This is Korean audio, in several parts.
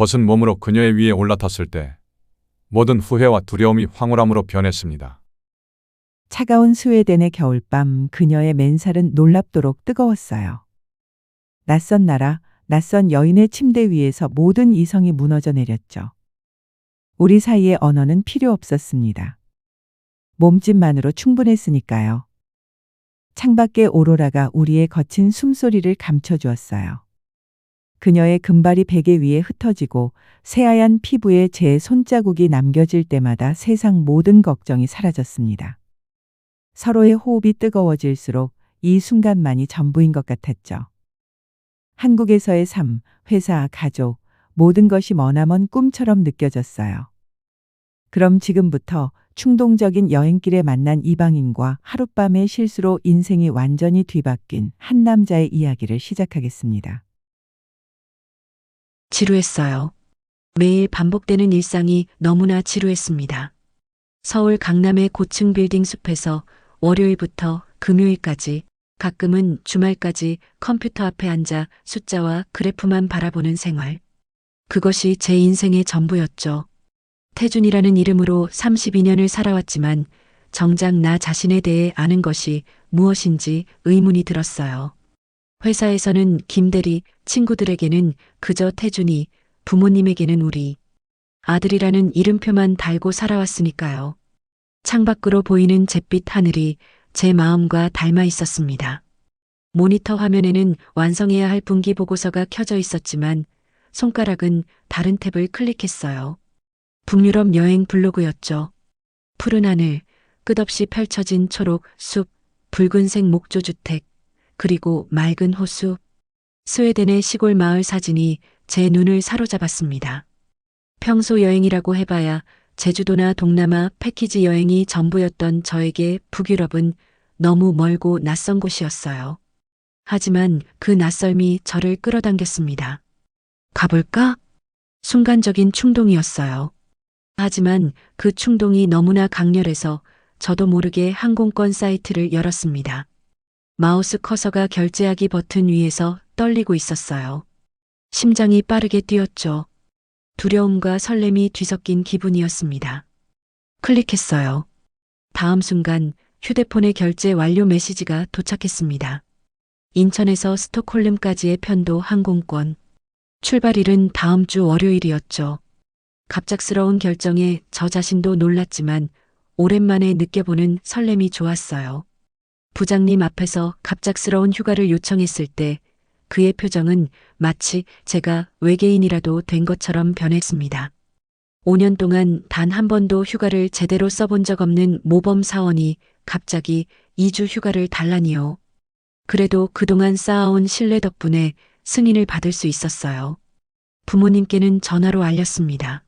벗은 몸으로 그녀의 위에 올라탔을 때 모든 후회와 두려움이 황홀함으로 변했습니다. 차가운 스웨덴의 겨울밤, 그녀의 맨살은 놀랍도록 뜨거웠어요. 낯선 나라, 낯선 여인의 침대 위에서 모든 이성이 무너져 내렸죠. 우리 사이의 언어는 필요 없었습니다. 몸짓만으로 충분했으니까요. 창밖의 오로라가 우리의 거친 숨소리를 감춰주었어요. 그녀의 금발이 베개 위에 흩어지고 새하얀 피부에 제 손자국이 남겨질 때마다 세상 모든 걱정이 사라졌습니다. 서로의 호흡이 뜨거워질수록 이 순간만이 전부인 것 같았죠. 한국에서의 삶, 회사, 가족, 모든 것이 머나먼 꿈처럼 느껴졌어요. 그럼 지금부터 충동적인 여행길에 만난 이방인과 하룻밤의 실수로 인생이 완전히 뒤바뀐 한 남자의 이야기를 시작하겠습니다. 지루했어요. 매일 반복되는 일상이 너무나 지루했습니다. 서울 강남의 고층 빌딩 숲에서 월요일부터 금요일까지, 가끔은 주말까지 컴퓨터 앞에 앉아 숫자와 그래프만 바라보는 생활. 그것이 제 인생의 전부였죠. 태준이라는 이름으로 32년을 살아왔지만 정작 나 자신에 대해 아는 것이 무엇인지 의문이 들었어요. 회사에서는 김대리, 친구들에게는 그저 태준이, 부모님에게는 우리 아들이라는 이름표만 달고 살아왔으니까요. 창밖으로 보이는 잿빛 하늘이 제 마음과 닮아 있었습니다. 모니터 화면에는 완성해야 할 분기 보고서가 켜져 있었지만 손가락은 다른 탭을 클릭했어요. 북유럽 여행 블로그였죠. 푸른 하늘, 끝없이 펼쳐진 초록 숲, 붉은색 목조주택, 그리고 맑은 호수. 스웨덴의 시골 마을 사진이 제 눈을 사로잡았습니다. 평소 여행이라고 해봐야 제주도나 동남아 패키지 여행이 전부였던 저에게 북유럽은 너무 멀고 낯선 곳이었어요. 하지만 그 낯설미 저를 끌어당겼습니다. 가볼까? 순간적인 충동이었어요. 하지만 그 충동이 너무나 강렬해서 저도 모르게 항공권 사이트를 열었습니다. 마우스 커서가 결제하기 버튼 위에서 떨리고 있었어요. 심장이 빠르게 뛰었죠. 두려움과 설렘이 뒤섞인 기분이었습니다. 클릭했어요. 다음 순간 휴대폰에 결제 완료 메시지가 도착했습니다. 인천에서 스톡홀름까지의 편도 항공권. 출발일은 다음 주 월요일이었죠. 갑작스러운 결정에 저 자신도 놀랐지만 오랜만에 느껴보는 설렘이 좋았어요. 부장님 앞에서 갑작스러운 휴가를 요청했을 때 그의 표정은 마치 제가 외계인이라도 된 것처럼 변했습니다. 5년 동안 단 한 번도 휴가를 제대로 써본 적 없는 모범 사원이 갑자기 2주 휴가를 달라니요. 그래도 그동안 쌓아온 신뢰 덕분에 승인을 받을 수 있었어요. 부모님께는 전화로 알렸습니다.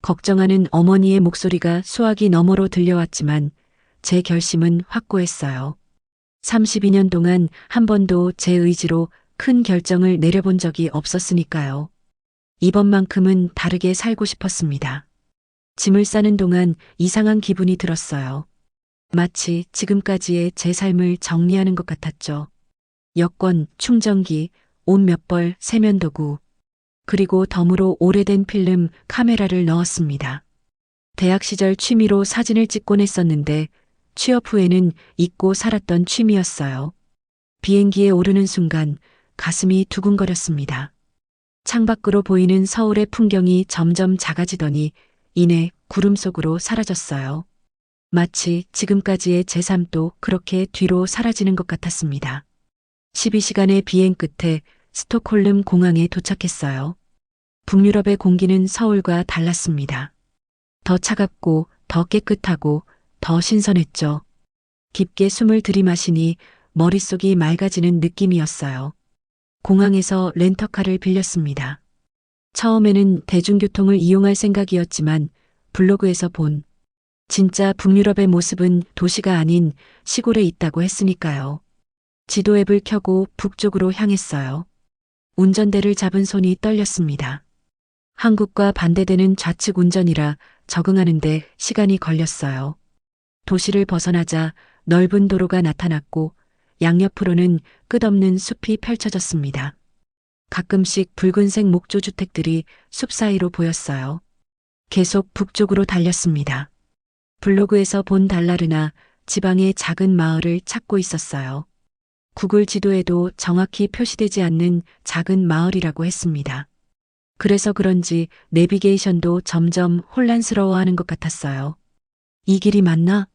걱정하는 어머니의 목소리가 수화기 너머로 들려왔지만 제 결심은 확고했어요. 32년 동안 한 번도 제 의지로 큰 결정을 내려본 적이 없었으니까요. 이번만큼은 다르게 살고 싶었습니다. 짐을 싸는 동안 이상한 기분이 들었어요. 마치 지금까지의 제 삶을 정리하는 것 같았죠. 여권, 충전기, 옷 몇 벌, 세면도구, 그리고 덤으로 오래된 필름 카메라를 넣었습니다. 대학 시절 취미로 사진을 찍곤 했었는데 취업 후에는 잊고 살았던 취미였어요. 비행기에 오르는 순간 가슴이 두근거렸습니다. 창밖으로 보이는 서울의 풍경이 점점 작아지더니 이내 구름 속으로 사라졌어요. 마치 지금까지의 제 삶도 그렇게 뒤로 사라지는 것 같았습니다. 12시간의 비행 끝에 스톡홀름 공항에 도착했어요. 북유럽의 공기는 서울과 달랐습니다. 더 차갑고 더 깨끗하고 더 신선했죠. 깊게 숨을 들이마시니 머릿속이 맑아지는 느낌이었어요. 공항에서 렌터카를 빌렸습니다. 처음에는 대중교통을 이용할 생각이었지만 블로그에서 본 진짜 북유럽의 모습은 도시가 아닌 시골에 있다고 했으니까요. 지도 앱을 켜고 북쪽으로 향했어요. 운전대를 잡은 손이 떨렸습니다. 한국과 반대되는 좌측 운전이라 적응하는데 시간이 걸렸어요. 도시를 벗어나자 넓은 도로가 나타났고 양옆으로는 끝없는 숲이 펼쳐졌습니다. 가끔씩 붉은색 목조주택들이 숲 사이로 보였어요. 계속 북쪽으로 달렸습니다. 블로그에서 본 달라르나 지방의 작은 마을을 찾고 있었어요. 구글 지도에도 정확히 표시되지 않는 작은 마을이라고 했습니다. 그래서 그런지 내비게이션도 점점 혼란스러워하는 것 같았어요. 이 길이 맞나?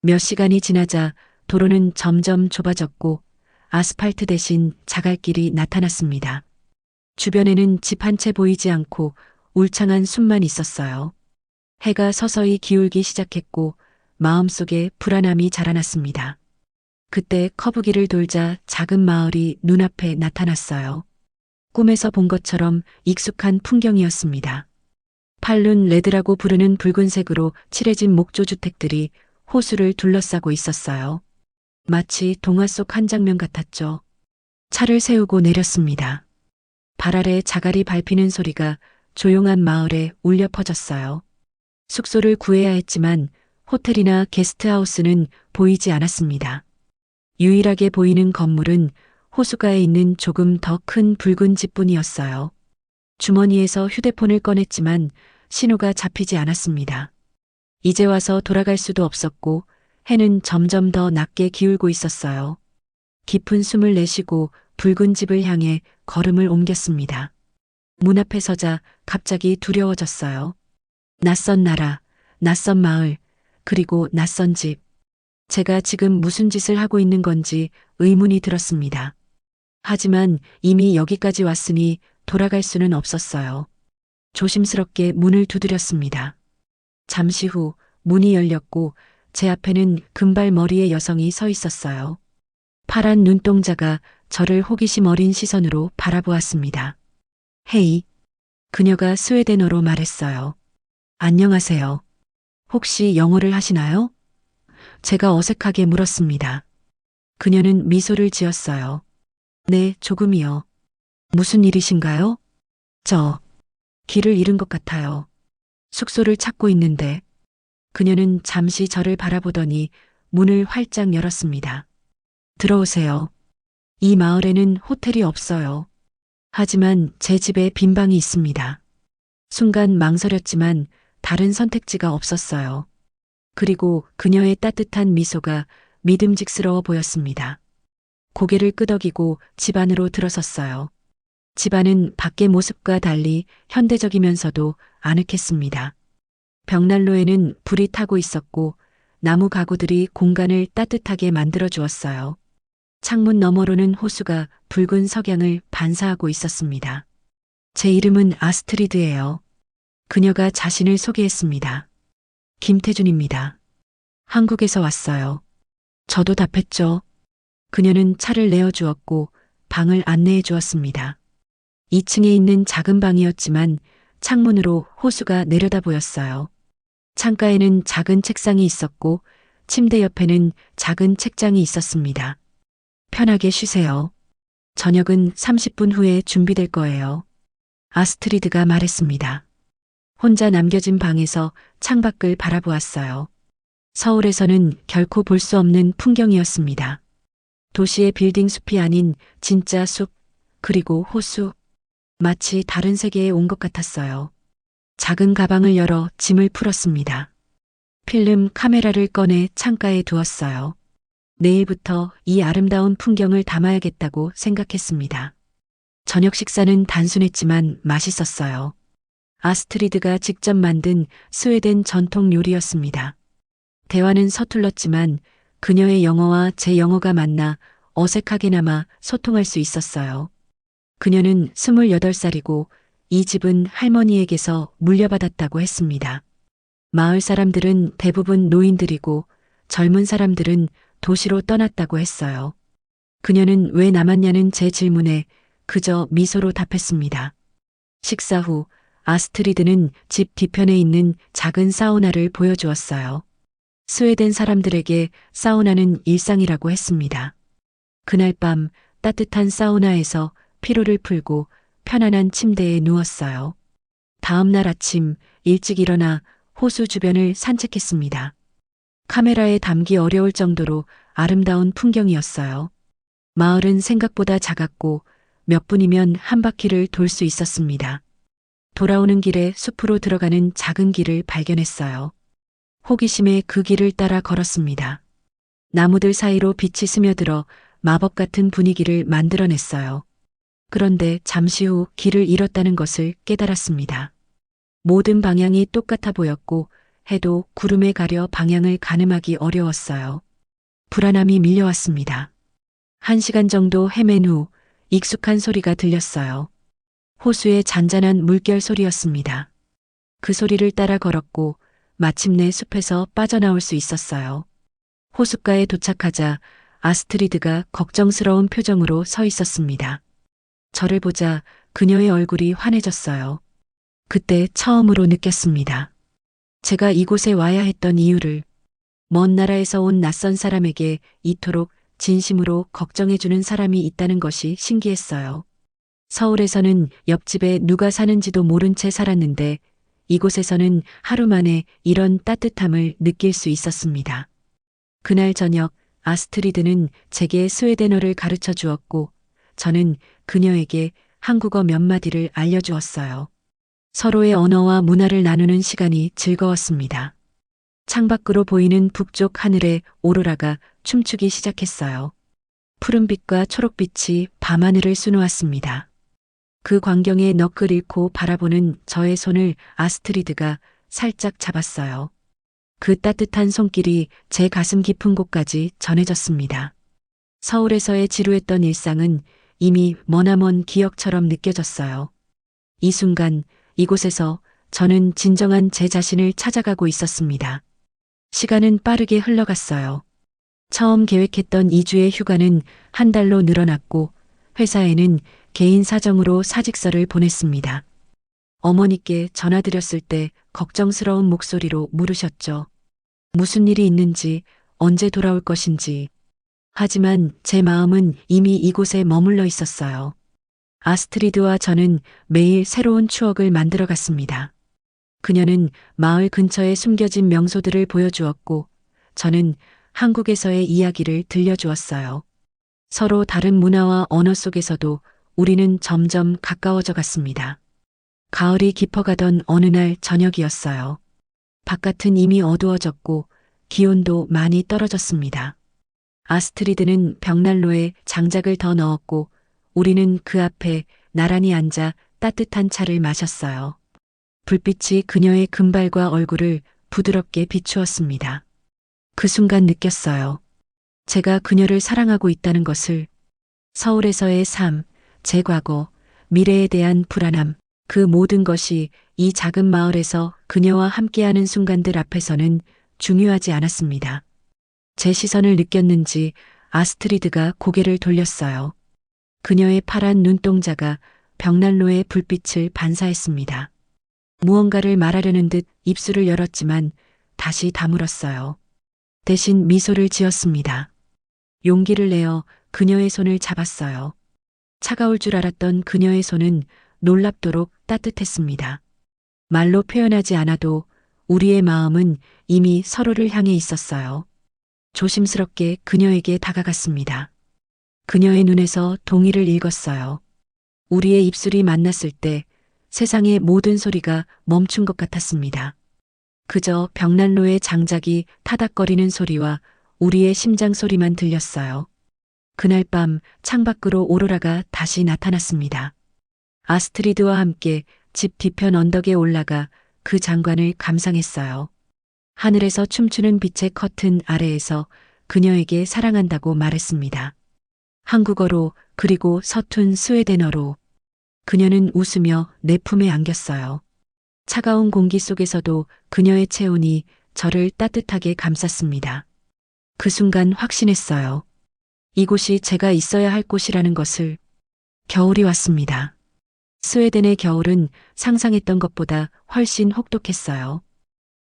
몇 시간이 지나자 도로는 점점 좁아졌고 아스팔트 대신 자갈길이 나타났습니다. 주변에는 집 한 채 보이지 않고 울창한 숲만 있었어요. 해가 서서히 기울기 시작했고 마음속에 불안함이 자라났습니다. 그때 커브길을 돌자 작은 마을이 눈앞에 나타났어요. 꿈에서 본 것처럼 익숙한 풍경이었습니다. 팔룬 레드라고 부르는 붉은색으로 칠해진 목조주택들이 호수를 둘러싸고 있었어요. 마치 동화 속 한 장면 같았죠. 차를 세우고 내렸습니다. 발 아래 자갈이 밟히는 소리가 조용한 마을에 울려 퍼졌어요. 숙소를 구해야 했지만 호텔이나 게스트하우스는 보이지 않았습니다. 유일하게 보이는 건물은 호수가에 있는 조금 더 큰 붉은 집뿐이었어요. 주머니에서 휴대폰을 꺼냈지만 신호가 잡히지 않았습니다. 이제 와서 돌아갈 수도 없었고 해는 점점 더 낮게 기울고 있었어요. 깊은 숨을 내쉬고 붉은 집을 향해 걸음을 옮겼습니다. 문 앞에 서자 갑자기 두려워졌어요. 낯선 나라, 낯선 마을, 그리고 낯선 집. 제가 지금 무슨 짓을 하고 있는 건지 의문이 들었습니다. 하지만 이미 여기까지 왔으니 돌아갈 수는 없었어요. 조심스럽게 문을 두드렸습니다. 잠시 후 문이 열렸고 제 앞에는 금발머리의 여성이 서 있었어요. 파란 눈동자가 저를 호기심 어린 시선으로 바라보았습니다. 헤이. 그녀가 스웨덴어로 말했어요. 안녕하세요. 혹시 영어를 하시나요? 제가 어색하게 물었습니다. 그녀는 미소를 지었어요. 네, 조금이요. 무슨 일이신가요? 저, 길을 잃은 것 같아요. 숙소를 찾고 있는데. 그녀는 잠시 저를 바라보더니 문을 활짝 열었습니다. 들어오세요. 이 마을에는 호텔이 없어요. 하지만 제 집에 빈 방이 있습니다. 순간 망설였지만 다른 선택지가 없었어요. 그리고 그녀의 따뜻한 미소가 믿음직스러워 보였습니다. 고개를 끄덕이고 집 안으로 들어섰어요. 집 안은 밖의 모습과 달리 현대적이면서도 아늑했습니다. 벽난로에는 불이 타고 있었고 나무 가구들이 공간을 따뜻하게 만들어 주었어요. 창문 너머로는 호수가 붉은 석양을 반사하고 있었습니다. 제 이름은 아스트리드예요. 그녀가 자신을 소개했습니다. 김태준입니다. 한국에서 왔어요. 저도 답했죠. 그녀는 차를 내어주었고 방을 안내해 주었습니다. 2층에 있는 작은 방이었지만 창문으로 호수가 내려다 보였어요. 창가에는 작은 책상이 있었고 침대 옆에는 작은 책장이 있었습니다. 편하게 쉬세요. 저녁은 30분 후에 준비될 거예요. 아스트리드가 말했습니다. 혼자 남겨진 방에서 창밖을 바라보았어요. 서울에서는 결코 볼 수 없는 풍경이었습니다. 도시의 빌딩 숲이 아닌 진짜 숲, 그리고 호수. 마치 다른 세계에 온 것 같았어요. 작은 가방을 열어 짐을 풀었습니다. 필름 카메라를 꺼내 창가에 두었어요. 내일부터 이 아름다운 풍경을 담아야겠다고 생각했습니다. 저녁 식사는 단순했지만 맛있었어요. 아스트리드가 직접 만든 스웨덴 전통 요리였습니다. 대화는 서툴렀지만 그녀의 영어와 제 영어가 만나 어색하게나마 소통할 수 있었어요. 그녀는 28살이고 이 집은 할머니에게서 물려받았다고 했습니다. 마을 사람들은 대부분 노인들이고 젊은 사람들은 도시로 떠났다고 했어요. 그녀는 왜 남았냐는 제 질문에 그저 미소로 답했습니다. 식사 후 아스트리드는 집 뒤편에 있는 작은 사우나를 보여주었어요. 스웨덴 사람들에게 사우나는 일상이라고 했습니다. 그날 밤 따뜻한 사우나에서 피로를 풀고 편안한 침대에 누웠어요. 다음 날 아침 일찍 일어나 호수 주변을 산책했습니다. 카메라에 담기 어려울 정도로 아름다운 풍경이었어요. 마을은 생각보다 작았고 몇 분이면 한 바퀴를 돌 수 있었습니다. 돌아오는 길에 숲으로 들어가는 작은 길을 발견했어요. 호기심에 그 길을 따라 걸었습니다. 나무들 사이로 빛이 스며들어 마법 같은 분위기를 만들어냈어요. 그런데 잠시 후 길을 잃었다는 것을 깨달았습니다. 모든 방향이 똑같아 보였고 해도 구름에 가려 방향을 가늠하기 어려웠어요. 불안함이 밀려왔습니다. 1시간 정도 헤맨 후 익숙한 소리가 들렸어요. 호수의 잔잔한 물결 소리였습니다. 그 소리를 따라 걸었고 마침내 숲에서 빠져나올 수 있었어요. 호숫가에 도착하자 아스트리드가 걱정스러운 표정으로 서 있었습니다. 저를 보자 그녀의 얼굴이 환해졌어요. 그때 처음으로 느꼈습니다. 제가 이곳에 와야 했던 이유를, 먼 나라에서 온 낯선 사람에게 이토록 진심으로 걱정해주는 사람이 있다는 것이 신기했어요. 서울에서는 옆집에 누가 사는지도 모른 채 살았는데 이곳에서는 하루 만에 이런 따뜻함을 느낄 수 있었습니다. 그날 저녁 아스트리드는 제게 스웨덴어를 가르쳐 주었고 저는 그녀에게 한국어 몇 마디를 알려주었어요. 서로의 언어와 문화를 나누는 시간이 즐거웠습니다. 창밖으로 보이는 북쪽 하늘에 오로라가 춤추기 시작했어요. 푸른빛과 초록빛이 밤하늘을 수놓았습니다. 그 광경에 넋을 잃고 바라보는 저의 손을 아스트리드가 살짝 잡았어요. 그 따뜻한 손길이 제 가슴 깊은 곳까지 전해졌습니다. 서울에서의 지루했던 일상은 이미 머나먼 기억처럼 느껴졌어요. 이 순간 이곳에서 저는 진정한 제 자신을 찾아가고 있었습니다. 시간은 빠르게 흘러갔어요. 처음 계획했던 2주의 휴가는 한 달로 늘어났고 회사에는 개인 사정으로 사직서를 보냈습니다. 어머니께 전화드렸을 때 걱정스러운 목소리로 물으셨죠. 무슨 일이 있는지, 언제 돌아올 것인지. 하지만 제 마음은 이미 이곳에 머물러 있었어요. 아스트리드와 저는 매일 새로운 추억을 만들어 갔습니다. 그녀는 마을 근처에 숨겨진 명소들을 보여주었고 저는 한국에서의 이야기를 들려주었어요. 서로 다른 문화와 언어 속에서도 우리는 점점 가까워져 갔습니다. 가을이 깊어가던 어느 날 저녁이었어요. 바깥은 이미 어두워졌고 기온도 많이 떨어졌습니다. 아스트리드는 벽난로에 장작을 더 넣었고 우리는 그 앞에 나란히 앉아 따뜻한 차를 마셨어요. 불빛이 그녀의 금발과 얼굴을 부드럽게 비추었습니다. 그 순간 느꼈어요. 제가 그녀를 사랑하고 있다는 것을. 서울에서의 삶, 제 과거, 미래에 대한 불안함, 그 모든 것이 이 작은 마을에서 그녀와 함께하는 순간들 앞에서는 중요하지 않았습니다. 제 시선을 느꼈는지 아스트리드가 고개를 돌렸어요. 그녀의 파란 눈동자가 벽난로의 불빛을 반사했습니다. 무언가를 말하려는 듯 입술을 열었지만 다시 다물었어요. 대신 미소를 지었습니다. 용기를 내어 그녀의 손을 잡았어요. 차가울 줄 알았던 그녀의 손은 놀랍도록 따뜻했습니다. 말로 표현하지 않아도 우리의 마음은 이미 서로를 향해 있었어요. 조심스럽게 그녀에게 다가갔습니다. 그녀의 눈에서 동의를 읽었어요. 우리의 입술이 만났을 때 세상의 모든 소리가 멈춘 것 같았습니다. 그저 벽난로의 장작이 타닥거리는 소리와 우리의 심장 소리만 들렸어요. 그날 밤 창밖으로 오로라가 다시 나타났습니다. 아스트리드와 함께 집 뒤편 언덕에 올라가 그 장관을 감상했어요. 하늘에서 춤추는 빛의 커튼 아래에서 그녀에게 사랑한다고 말했습니다. 한국어로 그리고 서툰 스웨덴어로. 그녀는 웃으며 내 품에 안겼어요. 차가운 공기 속에서도 그녀의 체온이 저를 따뜻하게 감쌌습니다. 그 순간 확신했어요. 이곳이 제가 있어야 할 곳이라는 것을. 겨울이 왔습니다. 스웨덴의 겨울은 상상했던 것보다 훨씬 혹독했어요.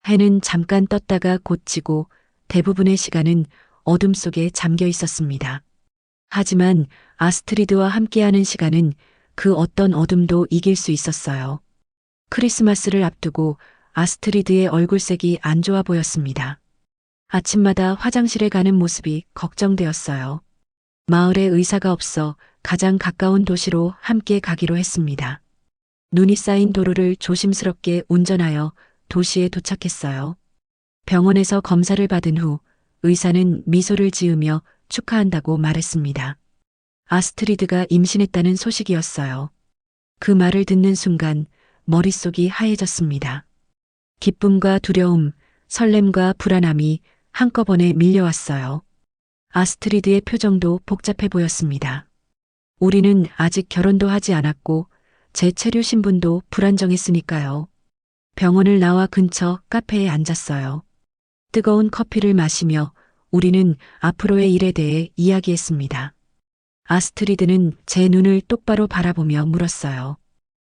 해는 잠깐 떴다가 곧 지고 대부분의 시간은 어둠 속에 잠겨 있었습니다. 하지만 아스트리드와 함께하는 시간은 그 어떤 어둠도 이길 수 있었어요. 크리스마스를 앞두고 아스트리드의 얼굴색이 안 좋아 보였습니다. 아침마다 화장실에 가는 모습이 걱정되었어요. 마을에 의사가 없어 가장 가까운 도시로 함께 가기로 했습니다. 눈이 쌓인 도로를 조심스럽게 운전하여 도시에 도착했어요. 병원에서 검사를 받은 후 의사는 미소를 지으며 축하한다고 말했습니다. 아스트리드가 임신했다는 소식이었어요. 그 말을 듣는 순간 머릿속이 하얘졌습니다. 기쁨과 두려움, 설렘과 불안함이 한꺼번에 밀려왔어요. 아스트리드의 표정도 복잡해 보였습니다. 우리는 아직 결혼도 하지 않았고 제 체류 신분도 불안정했으니까요. 병원을 나와 근처 카페에 앉았어요. 뜨거운 커피를 마시며 우리는 앞으로의 일에 대해 이야기했습니다. 아스트리드는 제 눈을 똑바로 바라보며 물었어요.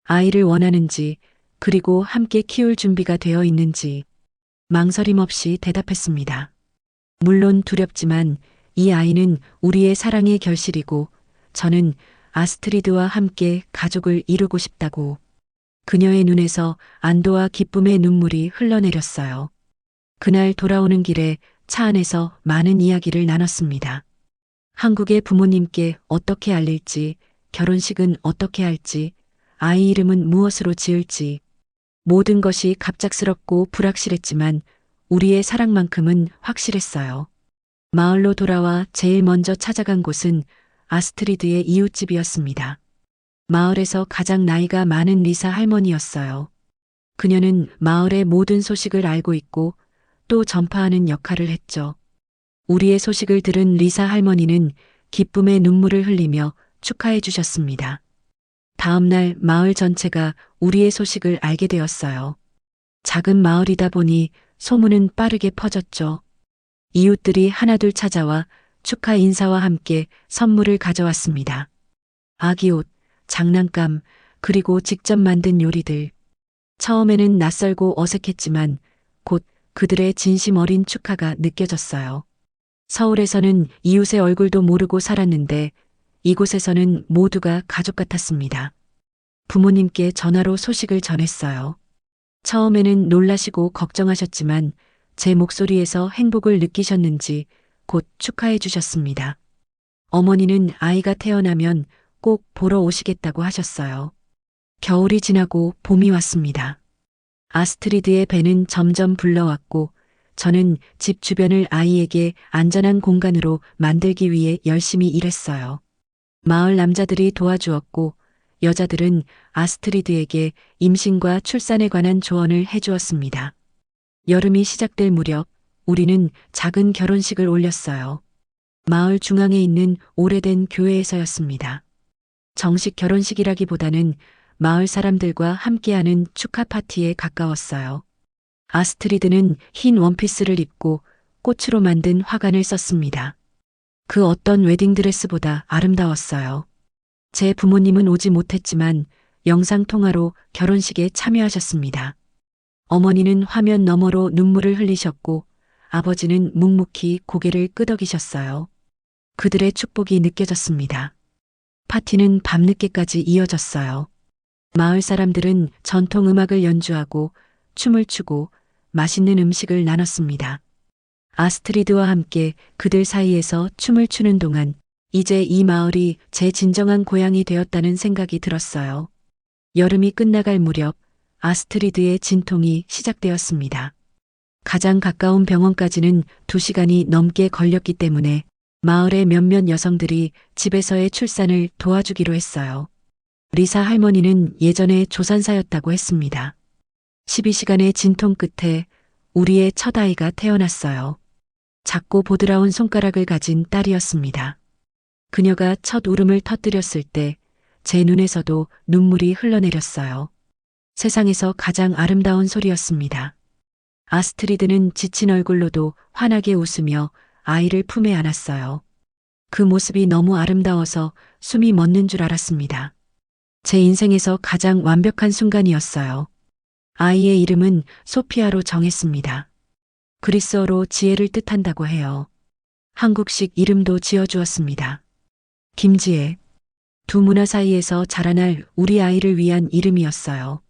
아이를 원하는지, 그리고 함께 키울 준비가 되어 있는지 망설임 없이 대답했습니다. 물론 두렵지만 이 아이는 우리의 사랑의 결실이고 저는 아스트리드와 함께 가족을 이루고 싶다고. 그녀의 눈에서 안도와 기쁨의 눈물이 흘러내렸어요. 그날 돌아오는 길에 차 안에서 많은 이야기를 나눴습니다. 한국의 부모님께 어떻게 알릴지, 결혼식은 어떻게 할지, 아이 이름은 무엇으로 지을지, 모든 것이 갑작스럽고 불확실했지만 우리의 사랑만큼은 확실했어요. 마을로 돌아와 제일 먼저 찾아간 곳은 아스트리드의 이웃집이었습니다. 마을에서 가장 나이가 많은 리사 할머니였어요. 그녀는 마을의 모든 소식을 알고 있고 또 전파하는 역할을 했죠. 우리의 소식을 들은 리사 할머니는 기쁨의 눈물을 흘리며 축하해 주셨습니다. 다음 날 마을 전체가 우리의 소식을 알게 되었어요. 작은 마을이다 보니 소문은 빠르게 퍼졌죠. 이웃들이 하나둘 찾아와 축하 인사와 함께 선물을 가져왔습니다. 아기 옷, 장난감, 그리고 직접 만든 요리들. 처음에는 낯설고 어색했지만 곧 그들의 진심 어린 축하가 느껴졌어요. 서울에서는 이웃의 얼굴도 모르고 살았는데 이곳에서는 모두가 가족 같았습니다. 부모님께 전화로 소식을 전했어요. 처음에는 놀라시고 걱정하셨지만 제 목소리에서 행복을 느끼셨는지 곧 축하해 주셨습니다. 어머니는 아이가 태어나면 꼭 보러 오시겠다고 하셨어요. 겨울이 지나고 봄이 왔습니다. 아스트리드의 배는 점점 불러왔고 저는 집 주변을 아이에게 안전한 공간으로 만들기 위해 열심히 일했어요. 마을 남자들이 도와주었고 여자들은 아스트리드에게 임신과 출산에 관한 조언을 해주었습니다. 여름이 시작될 무렵 우리는 작은 결혼식을 올렸어요. 마을 중앙에 있는 오래된 교회에서였습니다. 정식 결혼식이라기보다는 마을 사람들과 함께하는 축하 파티에 가까웠어요. 아스트리드는 흰 원피스를 입고 꽃으로 만든 화관을 썼습니다. 그 어떤 웨딩드레스보다 아름다웠어요. 제 부모님은 오지 못했지만 영상통화로 결혼식에 참여하셨습니다. 어머니는 화면 너머로 눈물을 흘리셨고 아버지는 묵묵히 고개를 끄덕이셨어요. 그들의 축복이 느껴졌습니다. 파티는 밤늦게까지 이어졌어요. 마을 사람들은 전통 음악을 연주하고 춤을 추고 맛있는 음식을 나눴습니다. 아스트리드와 함께 그들 사이에서 춤을 추는 동안 이제 이 마을이 제 진정한 고향이 되었다는 생각이 들었어요. 여름이 끝나갈 무렵 아스트리드의 진통이 시작되었습니다. 가장 가까운 병원까지는 2시간이 넘게 걸렸기 때문에 마을의 몇몇 여성들이 집에서의 출산을 도와주기로 했어요. 리사 할머니는 예전에 조산사였다고 했습니다. 12시간의 진통 끝에 우리의 첫 아이가 태어났어요. 작고 보드라운 손가락을 가진 딸이었습니다. 그녀가 첫 울음을 터뜨렸을 때 제 눈에서도 눈물이 흘러내렸어요. 세상에서 가장 아름다운 소리였습니다. 아스트리드는 지친 얼굴로도 환하게 웃으며 아이를 품에 안았어요. 그 모습이 너무 아름다워서 숨이 멎는 줄 알았습니다. 제 인생에서 가장 완벽한 순간이었어요. 아이의 이름은 소피아로 정했습니다. 그리스어로 지혜를 뜻한다고 해요. 한국식 이름도 지어주었습니다. 김지혜. 두 문화 사이에서 자라날 우리 아이를 위한 이름이었어요.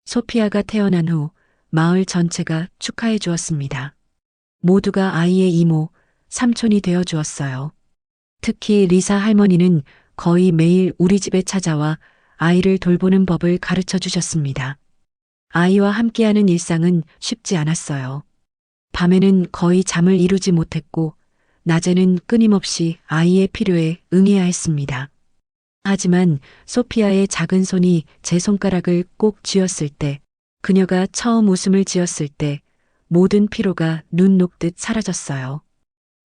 소피아가 태어난 후 마을 전체가 축하해 주었습니다. 모두가 아이의 이모, 삼촌이 되어 주었어요. 특히 리사 할머니는 거의 매일 우리 집에 찾아와 아이를 돌보는 법을 가르쳐 주셨습니다. 아이와 함께하는 일상은 쉽지 않았어요. 밤에는 거의 잠을 이루지 못했고, 낮에는 끊임없이 아이의 필요에 응해야 했습니다. 하지만 소피아의 작은 손이 제 손가락을 꼭 쥐었을 때, 그녀가 처음 웃음을 지었을 때, 모든 피로가 눈 녹듯 사라졌어요.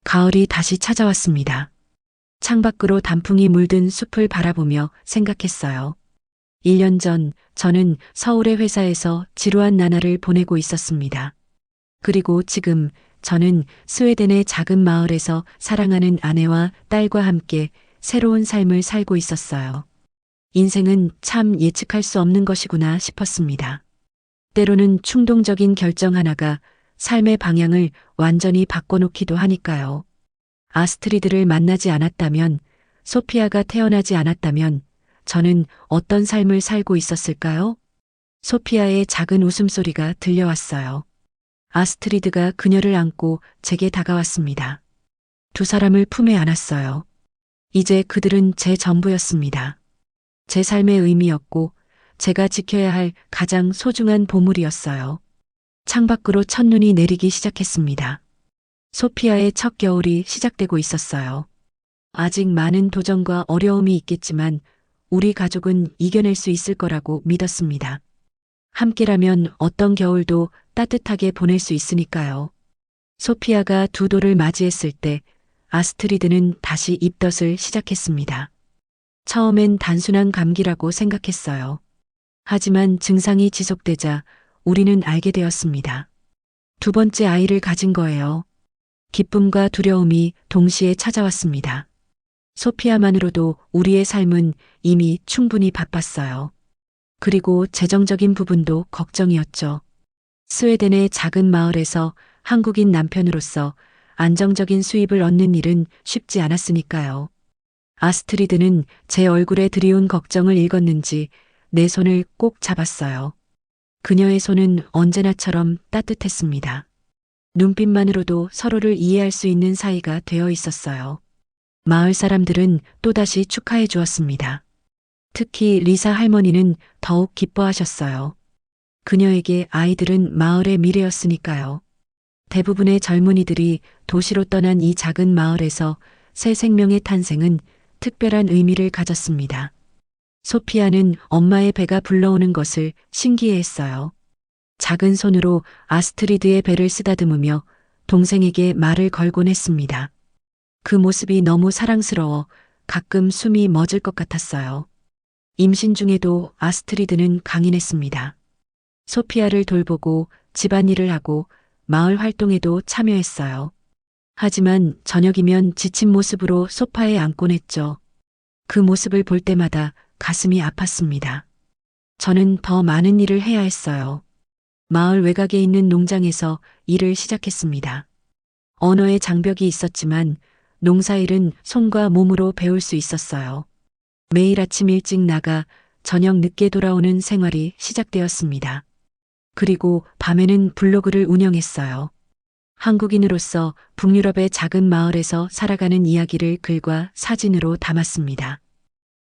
가을이 다시 찾아왔습니다. 창밖으로 단풍이 물든 숲을 바라보며 생각했어요. 1년 전 저는 서울의 회사에서 지루한 나날을 보내고 있었습니다. 그리고 지금 저는 스웨덴의 작은 마을에서 사랑하는 아내와 딸과 함께 새로운 삶을 살고 있었어요. 인생은 참 예측할 수 없는 것이구나 싶었습니다. 때로는 충동적인 결정 하나가 삶의 방향을 완전히 바꿔놓기도 하니까요. 아스트리드를 만나지 않았다면, 소피아가 태어나지 않았다면 저는 어떤 삶을 살고 있었을까요? 소피아의 작은 웃음소리가 들려왔어요. 아스트리드가 그녀를 안고 제게 다가왔습니다. 두 사람을 품에 안았어요. 이제 그들은 제 전부였습니다. 제 삶의 의미였고 제가 지켜야 할 가장 소중한 보물이었어요. 창밖으로 첫눈이 내리기 시작했습니다. 소피아의 첫 겨울이 시작되고 있었어요. 아직 많은 도전과 어려움이 있겠지만 우리 가족은 이겨낼 수 있을 거라고 믿었습니다. 함께라면 어떤 겨울도 따뜻하게 보낼 수 있으니까요. 소피아가 두 돌을 맞이했을 때 아스트리드는 다시 입덧을 시작했습니다. 처음엔 단순한 감기라고 생각했어요. 하지만 증상이 지속되자 우리는 알게 되었습니다. 두 번째 아이를 가진 거예요. 기쁨과 두려움이 동시에 찾아왔습니다. 소피아만으로도 우리의 삶은 이미 충분히 바빴어요. 그리고 재정적인 부분도 걱정이었죠. 스웨덴의 작은 마을에서 한국인 남편으로서 안정적인 수입을 얻는 일은 쉽지 않았으니까요. 아스트리드는 제 얼굴에 드리운 걱정을 읽었는지 내 손을 꼭 잡았어요. 그녀의 손은 언제나처럼 따뜻했습니다. 눈빛만으로도 서로를 이해할 수 있는 사이가 되어 있었어요. 마을 사람들은 또다시 축하해 주었습니다. 특히 리사 할머니는 더욱 기뻐하셨어요. 그녀에게 아이들은 마을의 미래였으니까요. 대부분의 젊은이들이 도시로 떠난 이 작은 마을에서 새 생명의 탄생은 특별한 의미를 가졌습니다. 소피아는 엄마의 배가 불러오는 것을 신기해했어요. 작은 손으로 아스트리드의 배를 쓰다듬으며 동생에게 말을 걸곤 했습니다. 그 모습이 너무 사랑스러워 가끔 숨이 멎을 것 같았어요. 임신 중에도 아스트리드는 강인했습니다. 소피아를 돌보고 집안일을 하고 마을 활동에도 참여했어요. 하지만 저녁이면 지친 모습으로 소파에 앉곤 했죠. 그 모습을 볼 때마다 가슴이 아팠습니다. 저는 더 많은 일을 해야 했어요. 마을 외곽에 있는 농장에서 일을 시작했습니다. 언어의 장벽이 있었지만 농사일은 손과 몸으로 배울 수 있었어요. 매일 아침 일찍 나가 저녁 늦게 돌아오는 생활이 시작되었습니다. 그리고 밤에는 블로그를 운영했어요. 한국인으로서 북유럽의 작은 마을에서 살아가는 이야기를 글과 사진으로 담았습니다.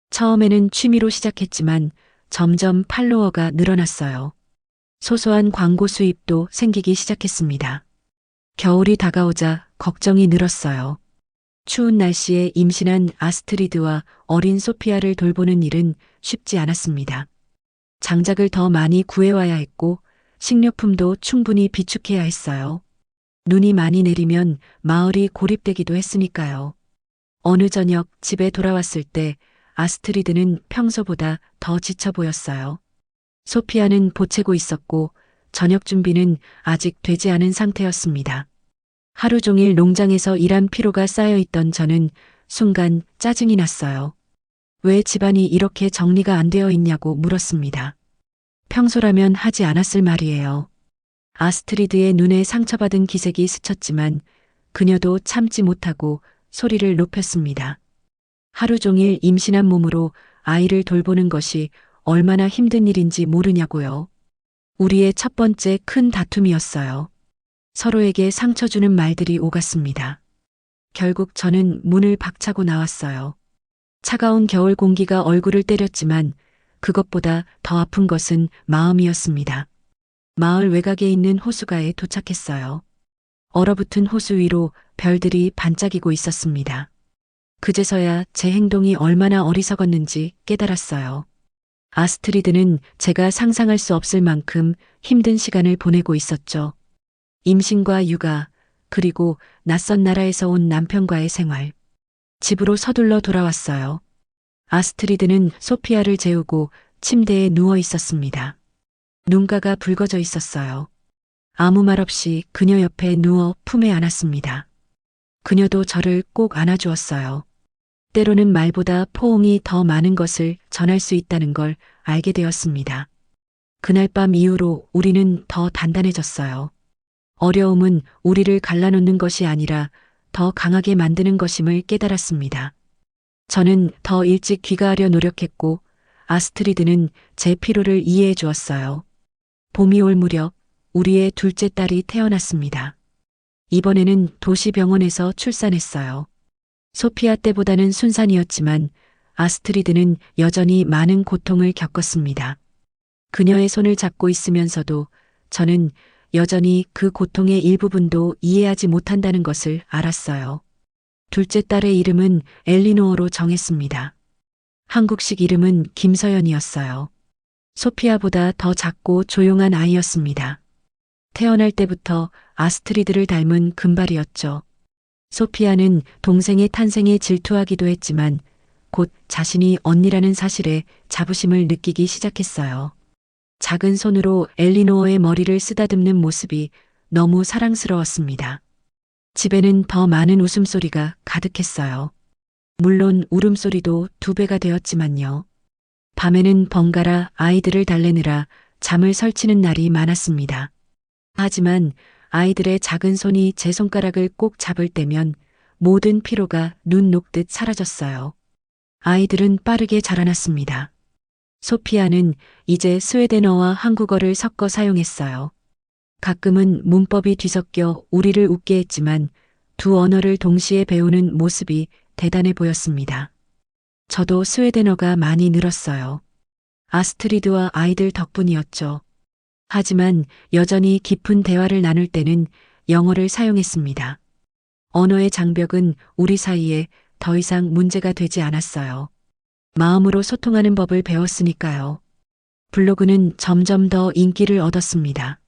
처음에는 취미로 시작했지만 점점 팔로워가 늘어났어요. 소소한 광고 수입도 생기기 시작했습니다. 겨울이 다가오자 걱정이 늘었어요. 추운 날씨에 임신한 아스트리드와 어린 소피아를 돌보는 일은 쉽지 않았습니다. 장작을 더 많이 구해와야 했고 식료품도 충분히 비축해야 했어요. 눈이 많이 내리면 마을이 고립되기도 했으니까요. 어느 저녁 집에 돌아왔을 때 아스트리드는 평소보다 더 지쳐 보였어요. 소피아는 보채고 있었고 저녁 준비는 아직 되지 않은 상태였습니다. 하루 종일 농장에서 일한 피로가 쌓여 있던 저는 순간 짜증이 났어요. 왜 집안이 이렇게 정리가 안 되어 있냐고 물었습니다. 평소라면 하지 않았을 말이에요. 아스트리드의 눈에 상처받은 기색이 스쳤지만 그녀도 참지 못하고 소리를 높였습니다. 하루 종일 임신한 몸으로 아이를 돌보는 것이 얼마나 힘든 일인지 모르냐고요. 우리의 첫 번째 큰 다툼이었어요. 서로에게 상처 주는 말들이 오갔습니다. 결국 저는 문을 박차고 나왔어요. 차가운 겨울 공기가 얼굴을 때렸지만 그것보다 더 아픈 것은 마음이었습니다. 마을 외곽에 있는 호수가에 도착했어요. 얼어붙은 호수 위로 별들이 반짝이고 있었습니다. 그제서야 제 행동이 얼마나 어리석었는지 깨달았어요. 아스트리드는 제가 상상할 수 없을 만큼 힘든 시간을 보내고 있었죠. 임신과 육아, 그리고 낯선 나라에서 온 남편과의 생활. 집으로 서둘러 돌아왔어요. 아스트리드는 소피아를 재우고 침대에 누워 있었습니다. 눈가가 붉어져 있었어요. 아무 말 없이 그녀 옆에 누워 품에 안았습니다. 그녀도 저를 꼭 안아주었어요. 때로는 말보다 포옹이 더 많은 것을 전할 수 있다는 걸 알게 되었습니다. 그날 밤 이후로 우리는 더 단단해졌어요. 어려움은 우리를 갈라놓는 것이 아니라 더 강하게 만드는 것임을 깨달았습니다. 저는 더 일찍 귀가하려 노력했고 아스트리드는 제 피로를 이해해 주었어요. 봄이 올 무렵 우리의 둘째 딸이 태어났습니다. 이번에는 도시병원에서 출산했어요. 소피아 때보다는 순산이었지만 아스트리드는 여전히 많은 고통을 겪었습니다. 그녀의 손을 잡고 있으면서도 저는 여전히 그 고통의 일부분도 이해하지 못한다는 것을 알았어요. 둘째 딸의 이름은 엘리노어로 정했습니다. 한국식 이름은 김서연이었어요. 소피아보다 더 작고 조용한 아이였습니다. 태어날 때부터 아스트리드를 닮은 금발이었죠. 소피아는 동생의 탄생에 질투하기도 했지만 곧 자신이 언니라는 사실에 자부심을 느끼기 시작했어요. 작은 손으로 엘리노어의 머리를 쓰다듬는 모습이 너무 사랑스러웠습니다. 집에는 더 많은 웃음소리가 가득했어요. 물론 울음소리도 2배가 되었지만요. 밤에는 번갈아 아이들을 달래느라 잠을 설치는 날이 많았습니다. 하지만 아이들의 작은 손이 제 손가락을 꼭 잡을 때면 모든 피로가 눈 녹듯 사라졌어요. 아이들은 빠르게 자라났습니다. 소피아는 이제 스웨덴어와 한국어를 섞어 사용했어요. 가끔은 문법이 뒤섞여 우리를 웃게 했지만 두 언어를 동시에 배우는 모습이 대단해 보였습니다. 저도 스웨덴어가 많이 늘었어요. 아스트리드와 아이들 덕분이었죠. 하지만 여전히 깊은 대화를 나눌 때는 영어를 사용했습니다. 언어의 장벽은 우리 사이에 더 이상 문제가 되지 않았어요. 마음으로 소통하는 법을 배웠으니까요. 블로그는 점점 더 인기를 얻었습니다.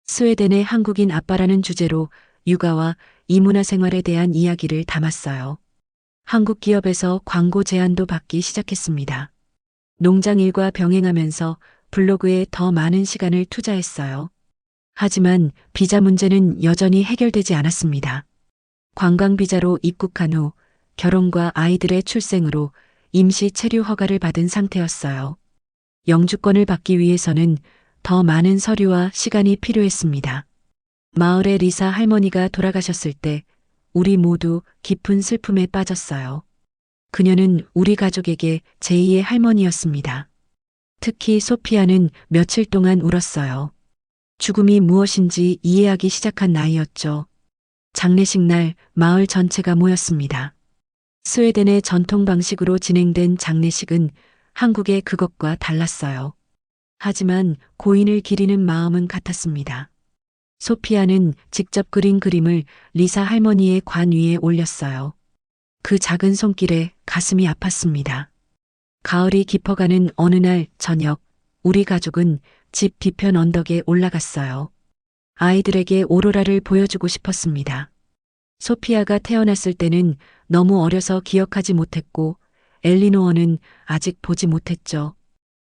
스웨덴의 한국인 아빠라는 주제로 육아와 이문화 생활에 대한 이야기를 담았어요. 한국 기업에서 광고 제안도 받기 시작했습니다. 농장 일과 병행하면서 블로그에 더 많은 시간을 투자했어요. 하지만 비자 문제는 여전히 해결되지 않았습니다. 관광 비자로 입국한 후 결혼과 아이들의 출생으로 임시 체류 허가를 받은 상태였어요. 영주권을 받기 위해서는 더 많은 서류와 시간이 필요했습니다. 마을의 리사 할머니가 돌아가셨을 때 우리 모두 깊은 슬픔에 빠졌어요. 그녀는 우리 가족에게 제2의 할머니였습니다. 특히 소피아는 며칠 동안 울었어요. 죽음이 무엇인지 이해하기 시작한 나이였죠. 장례식 날 마을 전체가 모였습니다. 스웨덴의 전통 방식으로 진행된 장례식은 한국의 그것과 달랐어요. 하지만 고인을 기리는 마음은 같았습니다. 소피아는 직접 그린 그림을 리사 할머니의 관 위에 올렸어요. 그 작은 손길에 가슴이 아팠습니다. 가을이 깊어가는 어느 날 저녁, 우리 가족은 집 뒤편 언덕에 올라갔어요. 아이들에게 오로라를 보여주고 싶었습니다. 소피아가 태어났을 때는 너무 어려서 기억하지 못했고 엘리노어는 아직 보지 못했죠.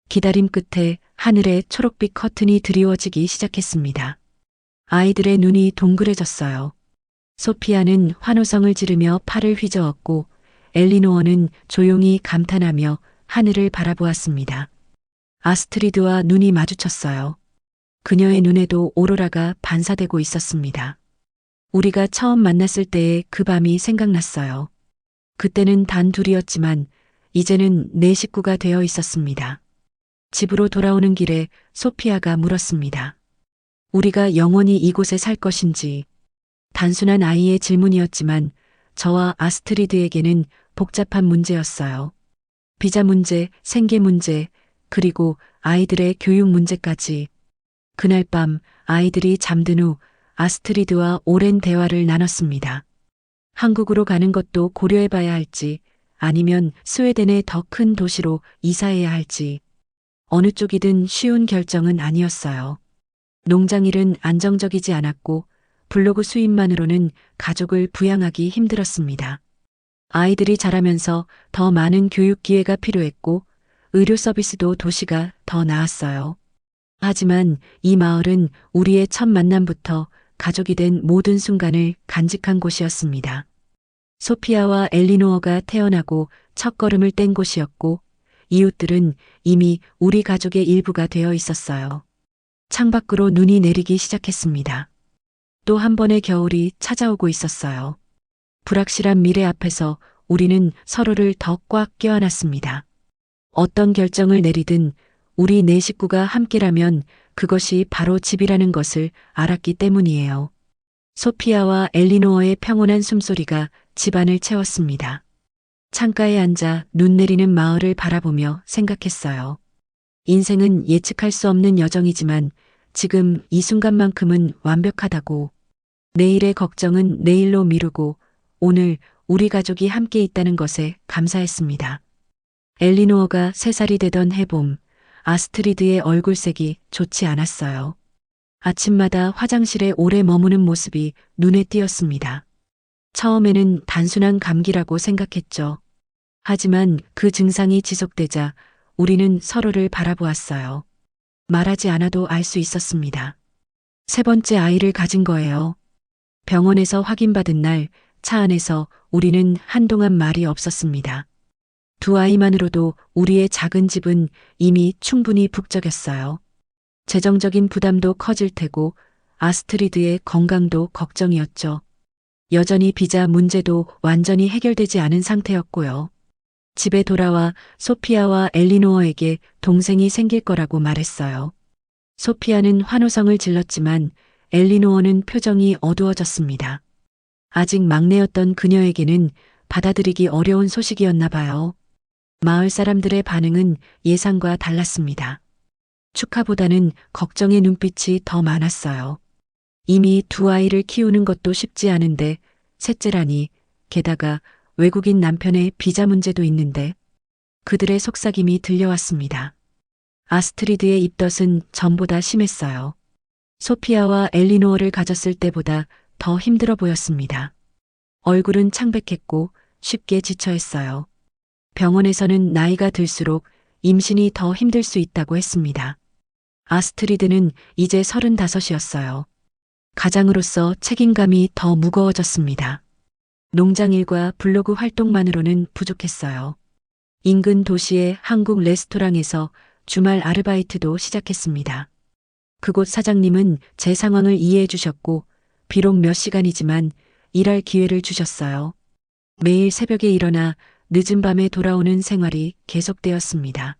기다림 끝에 하늘에 초록빛 커튼이 드리워지기 시작했습니다. 아이들의 눈이 동그래졌어요. 소피아는 환호성을 지르며 팔을 휘저었고 엘리노어는 조용히 감탄하며 하늘을 바라보았습니다. 아스트리드와 눈이 마주쳤어요. 그녀의 눈에도 오로라가 반사되고 있었습니다. 우리가 처음 만났을 때의 그 밤이 생각났어요. 그때는 단 둘이었지만 이제는 네 식구가 되어 있었습니다. 집으로 돌아오는 길에 소피아가 물었습니다. 우리가 영원히 이곳에 살 것인지. 단순한 아이의 질문이었지만 저와 아스트리드에게는 복잡한 문제였어요. 비자 문제, 생계 문제, 그리고 아이들의 교육 문제까지. 그날 밤 아이들이 잠든 후 아스트리드와 오랜 대화를 나눴습니다. 한국으로 가는 것도 고려해봐야 할지, 아니면 스웨덴의 더 큰 도시로 이사해야 할지, 어느 쪽이든 쉬운 결정은 아니었어요. 농장일은 안정적이지 않았고 블로그 수입만으로는 가족을 부양하기 힘들었습니다. 아이들이 자라면서 더 많은 교육 기회가 필요했고 의료 서비스도 도시가 더 나았어요. 하지만 이 마을은 우리의 첫 만남부터 가족이 된 모든 순간을 간직한 곳이었습니다. 소피아와 엘리노어가 태어나고 첫걸음을 뗀 곳이었고 이웃들은 이미 우리 가족의 일부가 되어 있었어요. 창밖으로 눈이 내리기 시작했습니다. 또 한 번의 겨울이 찾아오고 있었어요. 불확실한 미래 앞에서 우리는 서로를 더 꽉 껴안았습니다. 어떤 결정을 내리든 우리 네 식구가 함께라면 그것이 바로 집이라는 것을 알았기 때문이에요. 소피아와 엘리노어의 평온한 숨소리가 집안을 채웠습니다. 창가에 앉아 눈 내리는 마을을 바라보며 생각했어요. 인생은 예측할 수 없는 여정이지만 지금 이 순간만큼은 완벽하다고. 내일의 걱정은 내일로 미루고 오늘 우리 가족이 함께 있다는 것에 감사했습니다. 엘리노어가 3살이 되던 해봄, 아스트리드의 얼굴색이 좋지 않았어요. 아침마다 화장실에 오래 머무는 모습이 눈에 띄었습니다. 처음에는 단순한 감기라고 생각했죠. 하지만 그 증상이 지속되자 우리는 서로를 바라보았어요. 말하지 않아도 알 수 있었습니다. 3번째 아이를 가진 거예요. 병원에서 확인받은 날 차 안에서 우리는 한동안 말이 없었습니다. 2 아이만으로도 우리의 작은 집은 이미 충분히 북적였어요. 재정적인 부담도 커질 테고 아스트리드의 건강도 걱정이었죠. 여전히 비자 문제도 완전히 해결되지 않은 상태였고요. 집에 돌아와 소피아와 엘리노어에게 동생이 생길 거라고 말했어요. 소피아는 환호성을 질렀지만 엘리노어는 표정이 어두워졌습니다. 아직 막내였던 그녀에게는 받아들이기 어려운 소식이었나 봐요. 마을 사람들의 반응은 예상과 달랐습니다. 축하보다는 걱정의 눈빛이 더 많았어요. 이미 2 아이를 키우는 것도 쉽지 않은데 셋째라니, 게다가 외국인 남편의 비자 문제도 있는데. 그들의 속삭임이 들려왔습니다. 아스트리드의 입덧은 전보다 심했어요. 소피아와 엘리노어를 가졌을 때보다 더 힘들어 보였습니다. 얼굴은 창백했고 쉽게 지쳐했어요. 병원에서는 나이가 들수록 임신이 더 힘들 수 있다고 했습니다. 아스트리드는 이제 35이었어요. 가장으로서 책임감이 더 무거워졌습니다. 농장일과 블로그 활동만으로는 부족했어요. 인근 도시의 한국 레스토랑에서 주말 아르바이트도 시작했습니다. 그곳 사장님은 제 상황을 이해해 주셨고 비록 몇 시간이지만 일할 기회를 주셨어요. 매일 새벽에 일어나 늦은 밤에 돌아오는 생활이 계속되었습니다.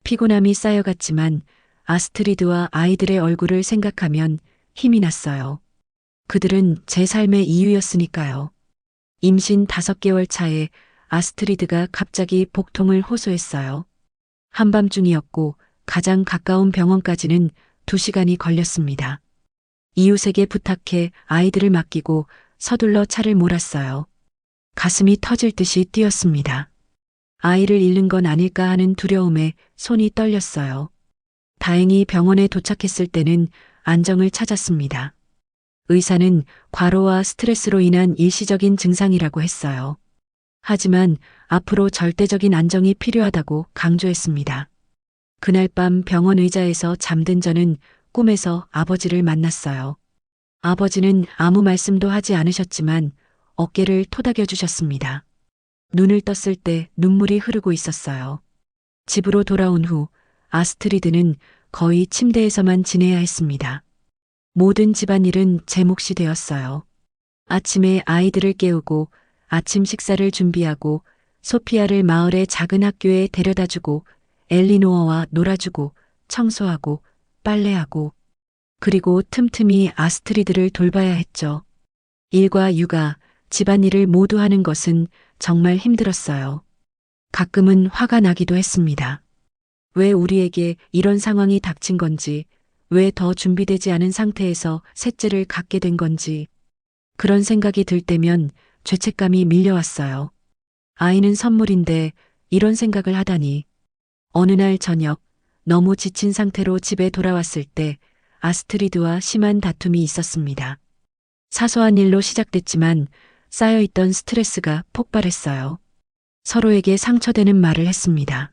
피곤함이 쌓여갔지만 아스트리드와 아이들의 얼굴을 생각하면 힘이 났어요. 그들은 제 삶의 이유였으니까요. 임신 5개월 차에 아스트리드가 갑자기 복통을 호소했어요. 한밤중이었고 가장 가까운 병원까지는 2시간이 걸렸습니다. 이웃에게 부탁해 아이들을 맡기고 서둘러 차를 몰았어요. 가슴이 터질 듯이 뛰었습니다. 아이를 잃는 건 아닐까 하는 두려움에 손이 떨렸어요. 다행히 병원에 도착했을 때는 안정을 찾았습니다. 의사는 과로와 스트레스로 인한 일시적인 증상이라고 했어요. 하지만 앞으로 절대적인 안정이 필요하다고 강조했습니다. 그날 밤 병원 의자에서 잠든 저는 꿈에서 아버지를 만났어요. 아버지는 아무 말씀도 하지 않으셨지만 어깨를 토닥여 주셨습니다. 눈을 떴을 때 눈물이 흐르고 있었어요. 집으로 돌아온 후 아스트리드는 거의 침대에서만 지내야 했습니다. 모든 집안일은 제 몫이 되었어요. 아침에 아이들을 깨우고 아침 식사를 준비하고 소피아를 마을의 작은 학교에 데려다주고 엘리노어와 놀아주고 청소하고 빨래하고, 그리고 틈틈이 아스트리드를 돌봐야 했죠. 일과 육아, 집안일을 모두 하는 것은 정말 힘들었어요. 가끔은 화가 나기도 했습니다. 왜 우리에게 이런 상황이 닥친 건지, 왜 더 준비되지 않은 상태에서 셋째를 갖게 된 건지, 그런 생각이 들 때면 죄책감이 밀려왔어요. 아이는 선물인데 이런 생각을 하다니. 어느 날 저녁, 너무 지친 상태로 집에 돌아왔을 때 아스트리드와 심한 다툼이 있었습니다. 사소한 일로 시작됐지만 쌓여있던 스트레스가 폭발했어요. 서로에게 상처되는 말을 했습니다.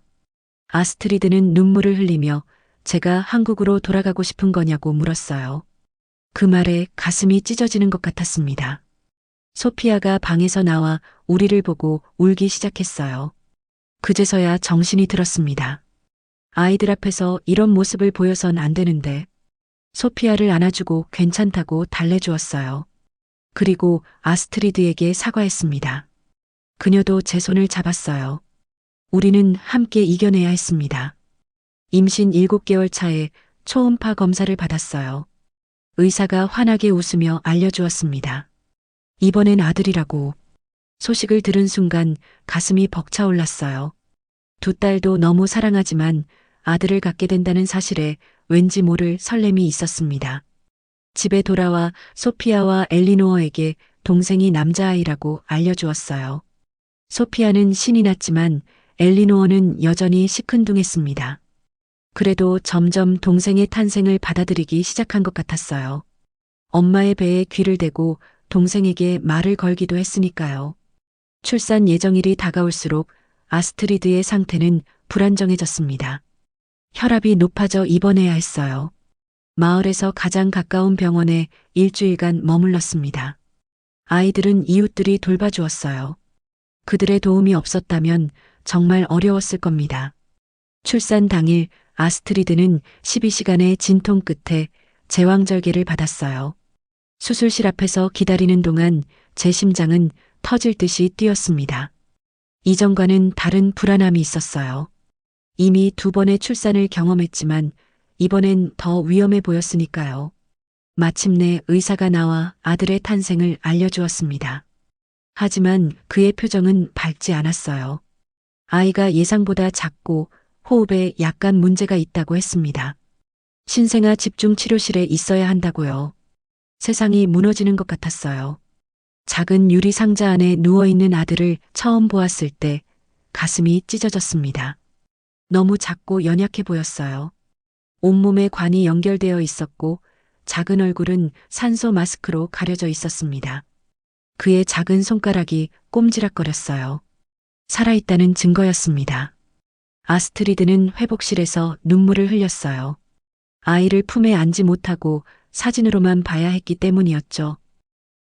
아스트리드는 눈물을 흘리며 제가 한국으로 돌아가고 싶은 거냐고 물었어요. 그 말에 가슴이 찢어지는 것 같았습니다. 소피아가 방에서 나와 우리를 보고 울기 시작했어요. 그제서야 정신이 들었습니다. 아이들 앞에서 이런 모습을 보여선 안 되는데 소피아를 안아주고 괜찮다고 달래주었어요. 그리고 아스트리드에게 사과했습니다. 그녀도 제 손을 잡았어요. 우리는 함께 이겨내야 했습니다. 임신 7개월 차에 초음파 검사를 받았어요. 의사가 환하게 웃으며 알려주었습니다. 이번엔 아들이라고. 소식을 들은 순간 가슴이 벅차올랐어요. 두 딸도 너무 사랑하지만 아들을 갖게 된다는 사실에 왠지 모를 설렘이 있었습니다. 집에 돌아와 소피아와 엘리노어에게 동생이 남자아이라고 알려주었어요. 소피아는 신이 났지만 엘리노어는 여전히 시큰둥했습니다. 그래도 점점 동생의 탄생을 받아들이기 시작한 것 같았어요. 엄마의 배에 귀를 대고 동생에게 말을 걸기도 했으니까요. 출산 예정일이 다가올수록 아스트리드의 상태는 불안정해졌습니다. 혈압이 높아져 입원해야 했어요. 마을에서 가장 가까운 병원에 일주일간 머물렀습니다. 아이들은 이웃들이 돌봐주었어요. 그들의 도움이 없었다면 정말 어려웠을 겁니다. 출산 당일 아스트리드는 12시간의 진통 끝에 제왕절개를 받았어요. 수술실 앞에서 기다리는 동안 제 심장은 터질 듯이 뛰었습니다. 이전과는 다른 불안함이 있었어요. 이미 2번의 출산을 경험했지만 이번엔 더 위험해 보였으니까요. 마침내 의사가 나와 아들의 탄생을 알려주었습니다. 하지만 그의 표정은 밝지 않았어요. 아이가 예상보다 작고 호흡에 약간 문제가 있다고 했습니다. 신생아 집중치료실에 있어야 한다고요. 세상이 무너지는 것 같았어요. 작은 유리 상자 안에 누워있는 아들을 처음 보았을 때 가슴이 찢어졌습니다. 너무 작고 연약해 보였어요. 온몸에 관이 연결되어 있었고 작은 얼굴은 산소 마스크로 가려져 있었습니다. 그의 작은 손가락이 꼼지락거렸어요. 살아있다는 증거였습니다. 아스트리드는 회복실에서 눈물을 흘렸어요. 아이를 품에 안지 못하고 사진으로만 봐야 했기 때문이었죠.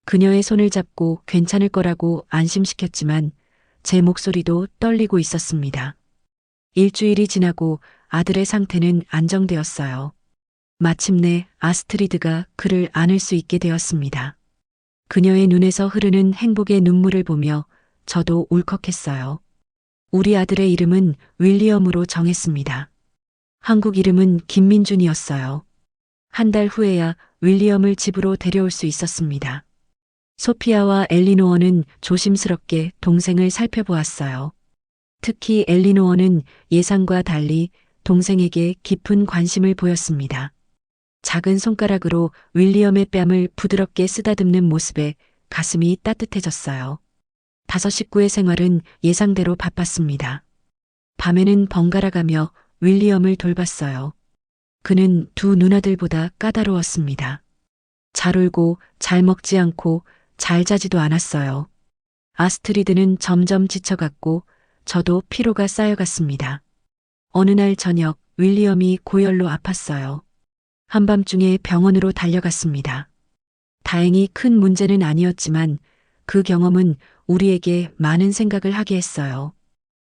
그녀의 손을 잡고 괜찮을 거라고 안심시켰지만 제 목소리도 떨리고 있었습니다. 일주일이 지나고 아들의 상태는 안정되었어요. 마침내 아스트리드가 그를 안을 수 있게 되었습니다. 그녀의 눈에서 흐르는 행복의 눈물을 보며 저도 울컥했어요. 우리 아들의 이름은 윌리엄으로 정했습니다. 한국 이름은 김민준이었어요. 한 달 후에야 윌리엄을 집으로 데려올 수 있었습니다. 소피아와 엘리노어는 조심스럽게 동생을 살펴보았어요. 특히 엘리노어는 예상과 달리 동생에게 깊은 관심을 보였습니다. 작은 손가락으로 윌리엄의 뺨을 부드럽게 쓰다듬는 모습에 가슴이 따뜻해졌어요. 5 식구의 생활은 예상대로 바빴습니다. 밤에는 번갈아가며 윌리엄을 돌봤어요. 그는 두 누나들보다 까다로웠습니다. 잘 울고 잘 먹지 않고 잘 자지도 않았어요. 아스트리드는 점점 지쳐갔고 저도 피로가 쌓여갔습니다. 어느 날 저녁 윌리엄이 고열로 아팠어요. 한밤중에 병원으로 달려갔습니다. 다행히 큰 문제는 아니었지만 그 경험은 우리에게 많은 생각을 하게 했어요.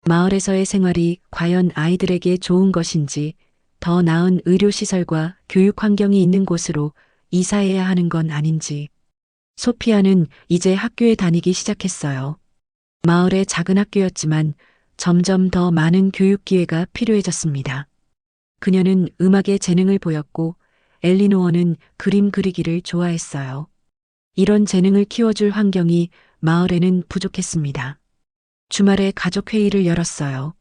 마을에서의 생활이 과연 아이들에게 좋은 것인지, 더 나은 의료시설과 교육 환경이 있는 곳으로 이사해야 하는 건 아닌지. 소피아는 이제 학교에 다니기 시작했어요. 마을의 작은 학교였지만 점점 더 많은 교육 기회가 필요해졌습니다. 그녀는 음악에 재능을 보였고 엘리노어는 그림 그리기를 좋아했어요. 이런 재능을 키워줄 환경이 마을에는 부족했습니다. 주말에 가족회의를 열었어요.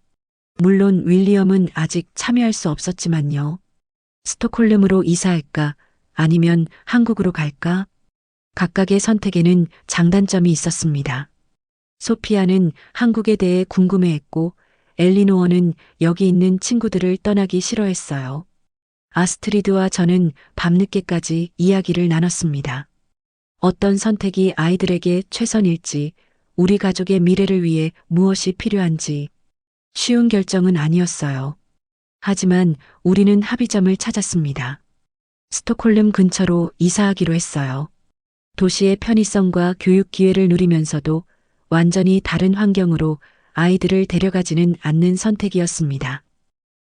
물론 윌리엄은 아직 참여할 수 없었지만요. 스톡홀름으로 이사할까? 아니면 한국으로 갈까? 각각의 선택에는 장단점이 있었습니다. 소피아는 한국에 대해 궁금해했고, 엘리노어는 여기 있는 친구들을 떠나기 싫어했어요. 아스트리드와 저는 밤늦게까지 이야기를 나눴습니다. 어떤 선택이 아이들에게 최선일지, 우리 가족의 미래를 위해 무엇이 필요한지 쉬운 결정은 아니었어요. 하지만 우리는 합의점을 찾았습니다. 스톡홀름 근처로 이사하기로 했어요. 도시의 편의성과 교육 기회를 누리면서도 완전히 다른 환경으로 아이들을 데려가지는 않는 선택이었습니다.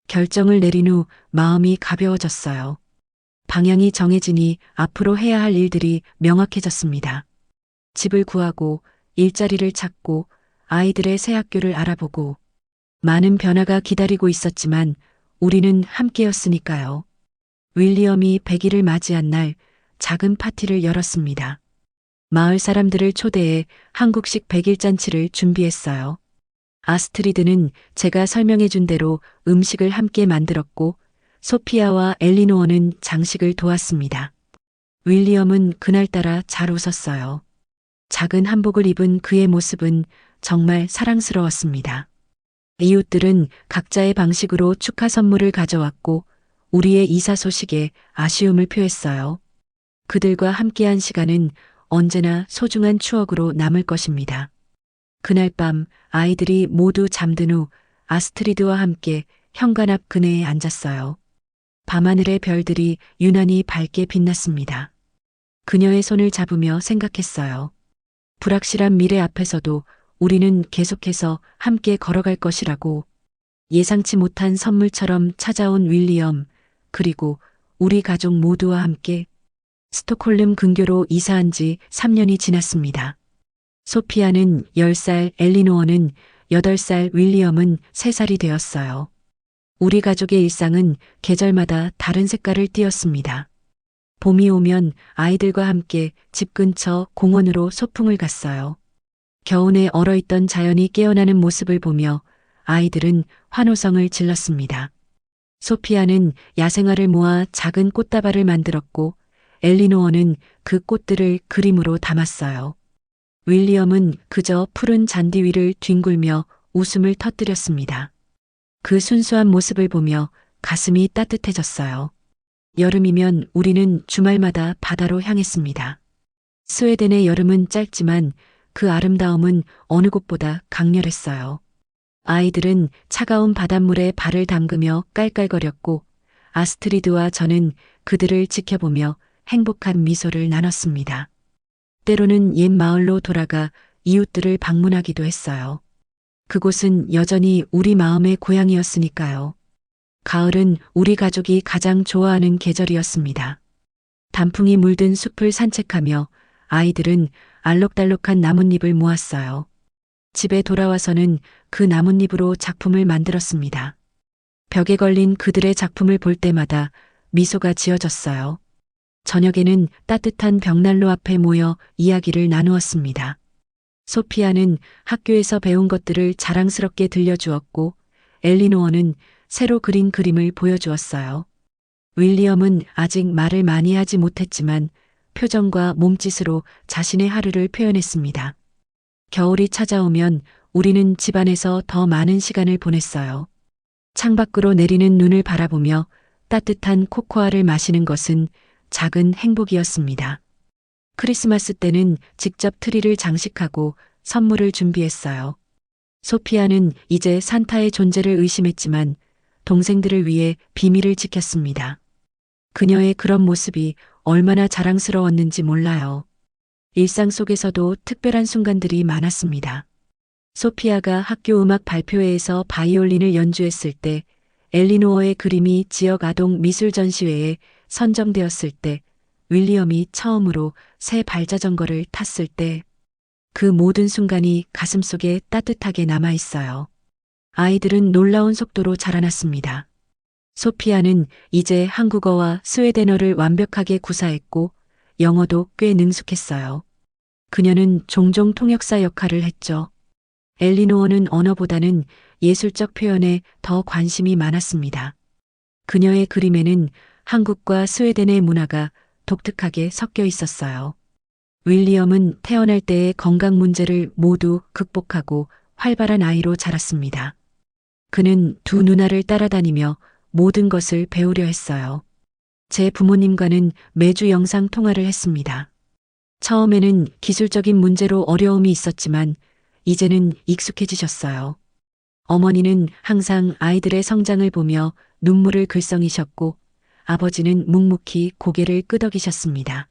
결정을 내린 후 마음이 가벼워졌어요. 방향이 정해지니 앞으로 해야 할 일들이 명확해졌습니다. 집을 구하고 일자리를 찾고 아이들의 새 학교를 알아보고 많은 변화가 기다리고 있었지만 우리는 함께였으니까요. 윌리엄이 100일을 맞이한 날 작은 파티를 열었습니다. 마을 사람들을 초대해 한국식 100일 잔치를 준비했어요. 아스트리드는 제가 설명해 준 대로 음식을 함께 만들었고 소피아와 엘리노어는 장식을 도왔습니다. 윌리엄은 그날따라 잘 웃었어요. 작은 한복을 입은 그의 모습은 정말 사랑스러웠습니다. 이웃들은 각자의 방식으로 축하 선물을 가져왔고 우리의 이사 소식에 아쉬움을 표했어요. 그들과 함께한 시간은 언제나 소중한 추억으로 남을 것입니다. 그날 밤 아이들이 모두 잠든 후 아스트리드와 함께 현관 앞 그네에 앉았어요. 밤하늘의 별들이 유난히 밝게 빛났습니다. 그녀의 손을 잡으며 생각했어요. 불확실한 미래 앞에서도 우리는 계속해서 함께 걸어갈 것이라고. 예상치 못한 선물처럼 찾아온 윌리엄, 그리고 우리 가족 모두와 함께 스톡홀름 근교로 이사한 지 3년이 지났습니다. 소피아는 10살, 엘리노어는 8살, 윌리엄은 3살이 되었어요. 우리 가족의 일상은 계절마다 다른 색깔을 띠었습니다. 봄이 오면 아이들과 함께 집 근처 공원으로 소풍을 갔어요. 겨우내 얼어있던 자연이 깨어나는 모습을 보며 아이들은 환호성을 질렀습니다. 소피아는 야생화를 모아 작은 꽃다발을 만들었고 엘리노어는 그 꽃들을 그림으로 담았어요. 윌리엄은 그저 푸른 잔디 위를 뒹굴며 웃음을 터뜨렸습니다. 그 순수한 모습을 보며 가슴이 따뜻해졌어요. 여름이면 우리는 주말마다 바다로 향했습니다. 스웨덴의 여름은 짧지만 그 아름다움은 어느 곳보다 강렬했어요. 아이들은 차가운 바닷물에 발을 담그며 깔깔거렸고 아스트리드와 저는 그들을 지켜보며 행복한 미소를 나눴습니다. 때로는 옛 마을로 돌아가 이웃들을 방문하기도 했어요. 그곳은 여전히 우리 마음의 고향이었으니까요. 가을은 우리 가족이 가장 좋아하는 계절이었습니다. 단풍이 물든 숲을 산책하며 아이들은 알록달록한 나뭇잎을 모았어요. 집에 돌아와서는 그 나뭇잎으로 작품을 만들었습니다. 벽에 걸린 그들의 작품을 볼 때마다 미소가 지어졌어요. 저녁에는 따뜻한 벽난로 앞에 모여 이야기를 나누었습니다. 소피아는 학교에서 배운 것들을 자랑스럽게 들려주었고 엘리노어는 새로 그린 그림을 보여주었어요. 윌리엄은 아직 말을 많이 하지 못했지만 표정과 몸짓으로 자신의 하루를 표현했습니다. 겨울이 찾아오면 우리는 집안에서 더 많은 시간을 보냈어요. 창밖으로 내리는 눈을 바라보며 따뜻한 코코아를 마시는 것은 작은 행복이었습니다. 크리스마스 때는 직접 트리를 장식하고 선물을 준비했어요. 소피아는 이제 산타의 존재를 의심했지만 동생들을 위해 비밀을 지켰습니다. 그녀의 그런 모습이 얼마나 자랑스러웠는지 몰라요. 일상 속에서도 특별한 순간들이 많았습니다. 소피아가 학교 음악 발표회에서 바이올린을 연주했을 때, 엘리노어의 그림이 지역 아동 미술 전시회에 선정되었을 때, 윌리엄이 처음으로 새 발자전거를 탔을 때, 그 모든 순간이 가슴속에 따뜻하게 남아있어요. 아이들은 놀라운 속도로 자라났습니다. 소피아는 이제 한국어와 스웨덴어를 완벽하게 구사했고 영어도 꽤 능숙했어요. 그녀는 종종 통역사 역할을 했죠. 엘리노어는 언어보다는 예술적 표현에 더 관심이 많았습니다. 그녀의 그림에는 한국과 스웨덴의 문화가 독특하게 섞여 있었어요. 윌리엄은 태어날 때의 건강 문제를 모두 극복하고 활발한 아이로 자랐습니다. 그는 두 누나를 따라다니며 모든 것을 배우려 했어요. 제 부모님과는 매주 영상 통화를 했습니다. 처음에는 기술적인 문제로 어려움이 있었지만 이제는 익숙해지셨어요. 어머니는 항상 아이들의 성장을 보며 눈물을 글썽이셨고 아버지는 묵묵히 고개를 끄덕이셨습니다.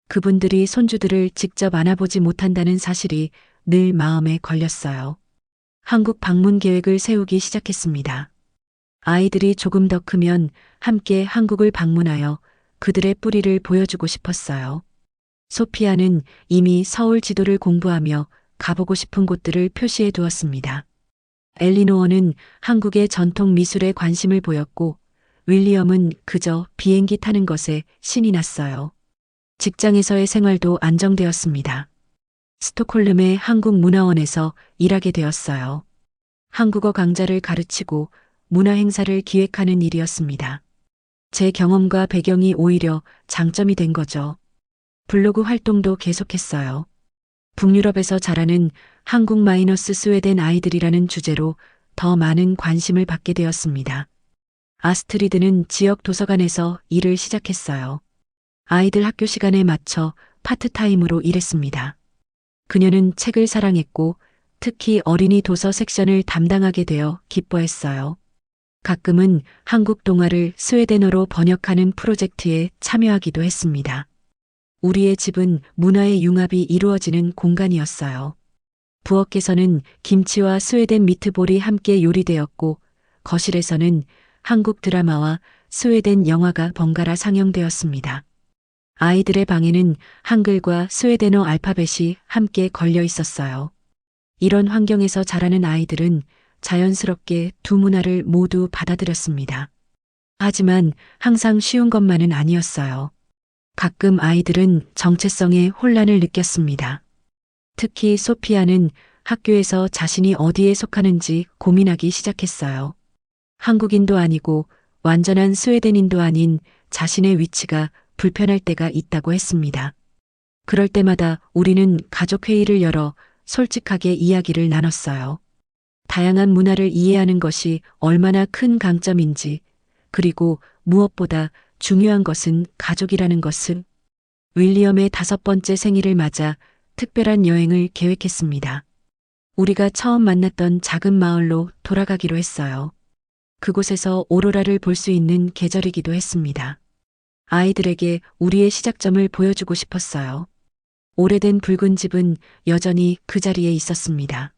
그분들이 손주들을 직접 안아보지 못한다는 사실이 늘 마음에 걸렸어요. 한국 방문 계획을 세우기 시작했습니다. 아이들이 조금 더 크면 함께 한국을 방문하여 그들의 뿌리를 보여주고 싶었어요. 소피아는 이미 서울 지도를 공부하며 가보고 싶은 곳들을 표시해 두었습니다. 엘리노어는 한국의 전통 미술에 관심을 보였고 윌리엄은 그저 비행기 타는 것에 신이 났어요. 직장에서의 생활도 안정되었습니다. 스톡홀름의 한국문화원에서 일하게 되었어요. 한국어 강좌를 가르치고 문화 행사를 기획하는 일이었습니다. 제 경험과 배경이 오히려 장점이 된 거죠. 블로그 활동도 계속했어요. 북유럽에서 자라는 한국 마이너스 스웨덴 아이들이라는 주제로 더 많은 관심을 받게 되었습니다. 아스트리드는 지역 도서관에서 일을 시작했어요. 아이들 학교 시간에 맞춰 파트타임으로 일했습니다. 그녀는 책을 사랑했고 특히 어린이 도서 섹션을 담당하게 되어 기뻐했어요. 가끔은 한국 동화를 스웨덴어로 번역하는 프로젝트에 참여하기도 했습니다. 우리의 집은 문화의 융합이 이루어지는 공간이었어요. 부엌에서는 김치와 스웨덴 미트볼이 함께 요리되었고 거실에서는 한국 드라마와 스웨덴 영화가 번갈아 상영되었습니다. 아이들의 방에는 한글과 스웨덴어 알파벳이 함께 걸려 있었어요. 이런 환경에서 자라는 아이들은 자연스럽게 두 문화를 모두 받아들였습니다. 하지만 항상 쉬운 것만은 아니었어요. 가끔 아이들은 정체성에 혼란을 느꼈습니다. 특히 소피아는 학교에서 자신이 어디에 속하는지 고민하기 시작했어요. 한국인도 아니고 완전한 스웨덴인도 아닌 자신의 위치가 불편할 때가 있다고 했습니다. 그럴 때마다 우리는 가족 회의를 열어 솔직하게 이야기를 나눴어요. 다양한 문화를 이해하는 것이 얼마나 큰 강점인지, 그리고 무엇보다 중요한 것은 가족이라는 것을. 윌리엄의 5번째 생일을 맞아 특별한 여행을 계획했습니다. 우리가 처음 만났던 작은 마을로 돌아가기로 했어요. 그곳에서 오로라를 볼 수 있는 계절이기도 했습니다. 아이들에게 우리의 시작점을 보여주고 싶었어요. 오래된 붉은 집은 여전히 그 자리에 있었습니다.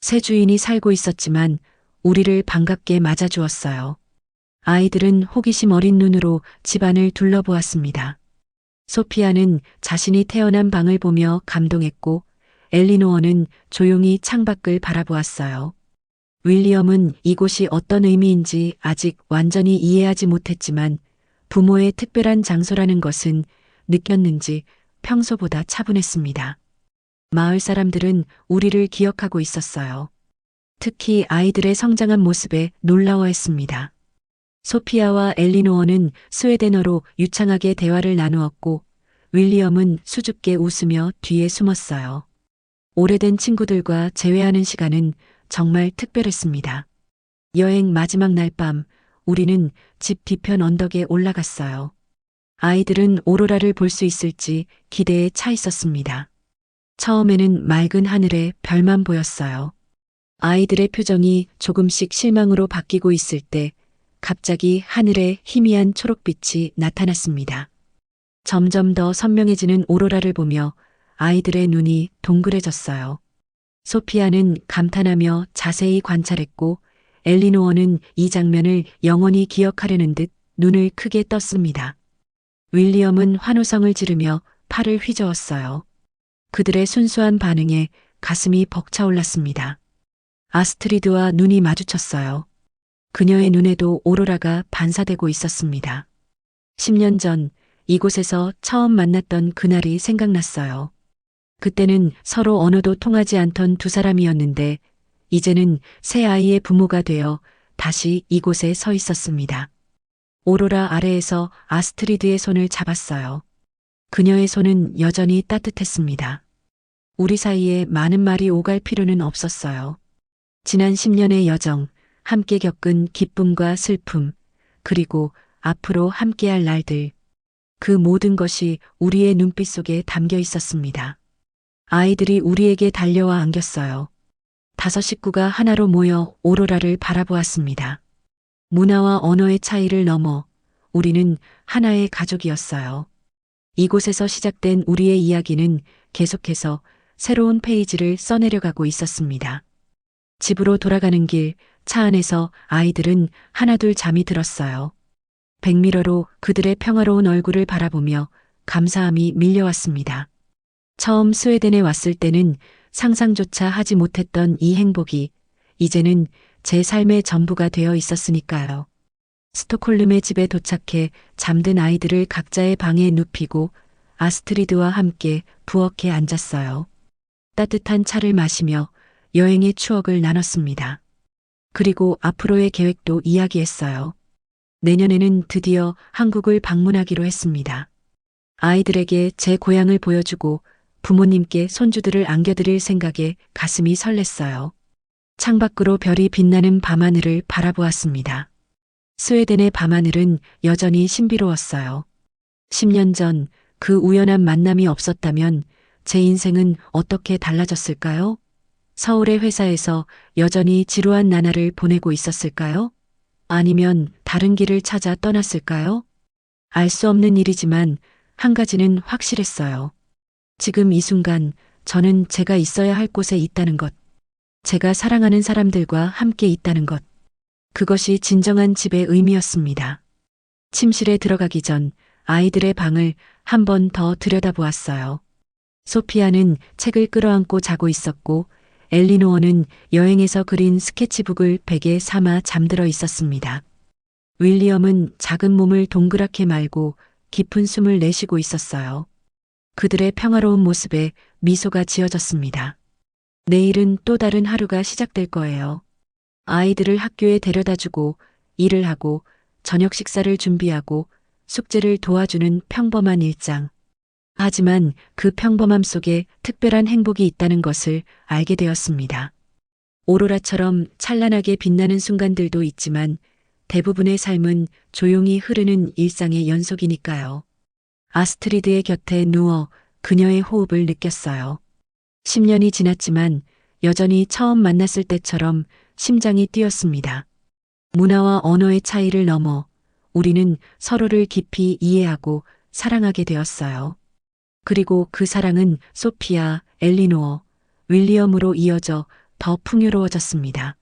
새 주인이 살고 있었지만 우리를 반갑게 맞아주었어요. 아이들은 호기심 어린 눈으로 집안을 둘러보았습니다. 소피아는 자신이 태어난 방을 보며 감동했고 엘리노어는 조용히 창밖을 바라보았어요. 윌리엄은 이곳이 어떤 의미인지 아직 완전히 이해하지 못했지만 부모의 특별한 장소라는 것은 느꼈는지 평소보다 차분했습니다. 마을 사람들은 우리를 기억하고 있었어요. 특히 아이들의 성장한 모습에 놀라워했습니다. 소피아와 엘리노어는 스웨덴어로 유창하게 대화를 나누었고 윌리엄은 수줍게 웃으며 뒤에 숨었어요. 오래된 친구들과 재회하는 시간은 정말 특별했습니다. 여행 마지막 날 밤 우리는 집 뒤편 언덕에 올라갔어요. 아이들은 오로라를 볼 수 있을지 기대에 차 있었습니다. 처음에는 맑은 하늘에 별만 보였어요. 아이들의 표정이 조금씩 실망으로 바뀌고 있을 때 갑자기 하늘에 희미한 초록빛이 나타났습니다. 점점 더 선명해지는 오로라를 보며 아이들의 눈이 동그래졌어요. 소피아는 감탄하며 자세히 관찰했고 엘리노어는 이 장면을 영원히 기억하려는 듯 눈을 크게 떴습니다. 윌리엄은 환호성을 지르며 팔을 휘저었어요. 그들의 순수한 반응에 가슴이 벅차올랐습니다. 아스트리드와 눈이 마주쳤어요. 그녀의 눈에도 오로라가 반사되고 있었습니다. 10년 전 이곳에서 처음 만났던 그날이 생각났어요. 그때는 서로 언어도 통하지 않던 두 사람이었는데 이제는 새 아이의 부모가 되어 다시 이곳에 서 있었습니다. 오로라 아래에서 아스트리드의 손을 잡았어요. 그녀의 손은 여전히 따뜻했습니다. 우리 사이에 많은 말이 오갈 필요는 없었어요. 지난 10년의 여정, 함께 겪은 기쁨과 슬픔, 그리고 앞으로 함께할 날들. 그 모든 것이 우리의 눈빛 속에 담겨 있었습니다. 아이들이 우리에게 달려와 안겼어요. 5 식구가 하나로 모여 오로라를 바라보았습니다. 문화와 언어의 차이를 넘어 우리는 하나의 가족이었어요. 이곳에서 시작된 우리의 이야기는 계속해서 새로운 페이지를 써내려가고 있었습니다. 집으로 돌아가는 길, 차 안에서 아이들은 하나둘 잠이 들었어요. 백미러로 그들의 평화로운 얼굴을 바라보며 감사함이 밀려왔습니다. 처음 스웨덴에 왔을 때는 상상조차 하지 못했던 이 행복이 이제는 제 삶의 전부가 되어 있었으니까요. 스톡홀름의 집에 도착해 잠든 아이들을 각자의 방에 눕히고 아스트리드와 함께 부엌에 앉았어요. 따뜻한 차를 마시며 여행의 추억을 나눴습니다. 그리고 앞으로의 계획도 이야기했어요. 내년에는 드디어 한국을 방문하기로 했습니다. 아이들에게 제 고향을 보여주고 부모님께 손주들을 안겨드릴 생각에 가슴이 설렜어요. 창밖으로 별이 빛나는 밤하늘을 바라보았습니다. 스웨덴의 밤하늘은 여전히 신비로웠어요. 10년 전 그 우연한 만남이 없었다면 제 인생은 어떻게 달라졌을까요? 서울의 회사에서 여전히 지루한 나날을 보내고 있었을까요? 아니면 다른 길을 찾아 떠났을까요? 알 수 없는 일이지만 한 가지는 확실했어요. 지금 이 순간 저는 제가 있어야 할 곳에 있다는 것, 제가 사랑하는 사람들과 함께 있다는 것, 그것이 진정한 집의 의미였습니다. 침실에 들어가기 전 아이들의 방을 한 번 더 들여다보았어요. 소피아는 책을 끌어안고 자고 있었고 엘리노어는 여행에서 그린 스케치북을 베개 삼아 잠들어 있었습니다. 윌리엄은 작은 몸을 동그랗게 말고 깊은 숨을 내쉬고 있었어요. 그들의 평화로운 모습에 미소가 지어졌습니다. 내일은 또 다른 하루가 시작될 거예요. 아이들을 학교에 데려다주고 일을 하고 저녁 식사를 준비하고 숙제를 도와주는 평범한 일상. 하지만 그 평범함 속에 특별한 행복이 있다는 것을 알게 되었습니다. 오로라처럼 찬란하게 빛나는 순간들도 있지만 대부분의 삶은 조용히 흐르는 일상의 연속이니까요. 아스트리드의 곁에 누워 그녀의 호흡을 느꼈어요. 10년이 지났지만 여전히 처음 만났을 때처럼 심장이 뛰었습니다. 문화와 언어의 차이를 넘어 우리는 서로를 깊이 이해하고 사랑하게 되었어요. 그리고 그 사랑은 소피아, 엘리노어, 윌리엄으로 이어져 더 풍요로워졌습니다.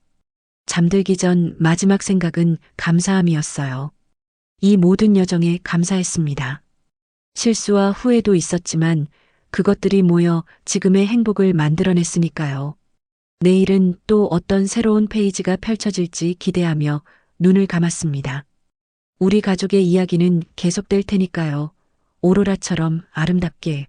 잠들기 전 마지막 생각은 감사함이었어요. 이 모든 여정에 감사했습니다. 실수와 후회도 있었지만 그것들이 모여 지금의 행복을 만들어냈으니까요. 내일은 또 어떤 새로운 페이지가 펼쳐질지 기대하며 눈을 감았습니다. 우리 가족의 이야기는 계속될 테니까요. 오로라처럼 아름답게.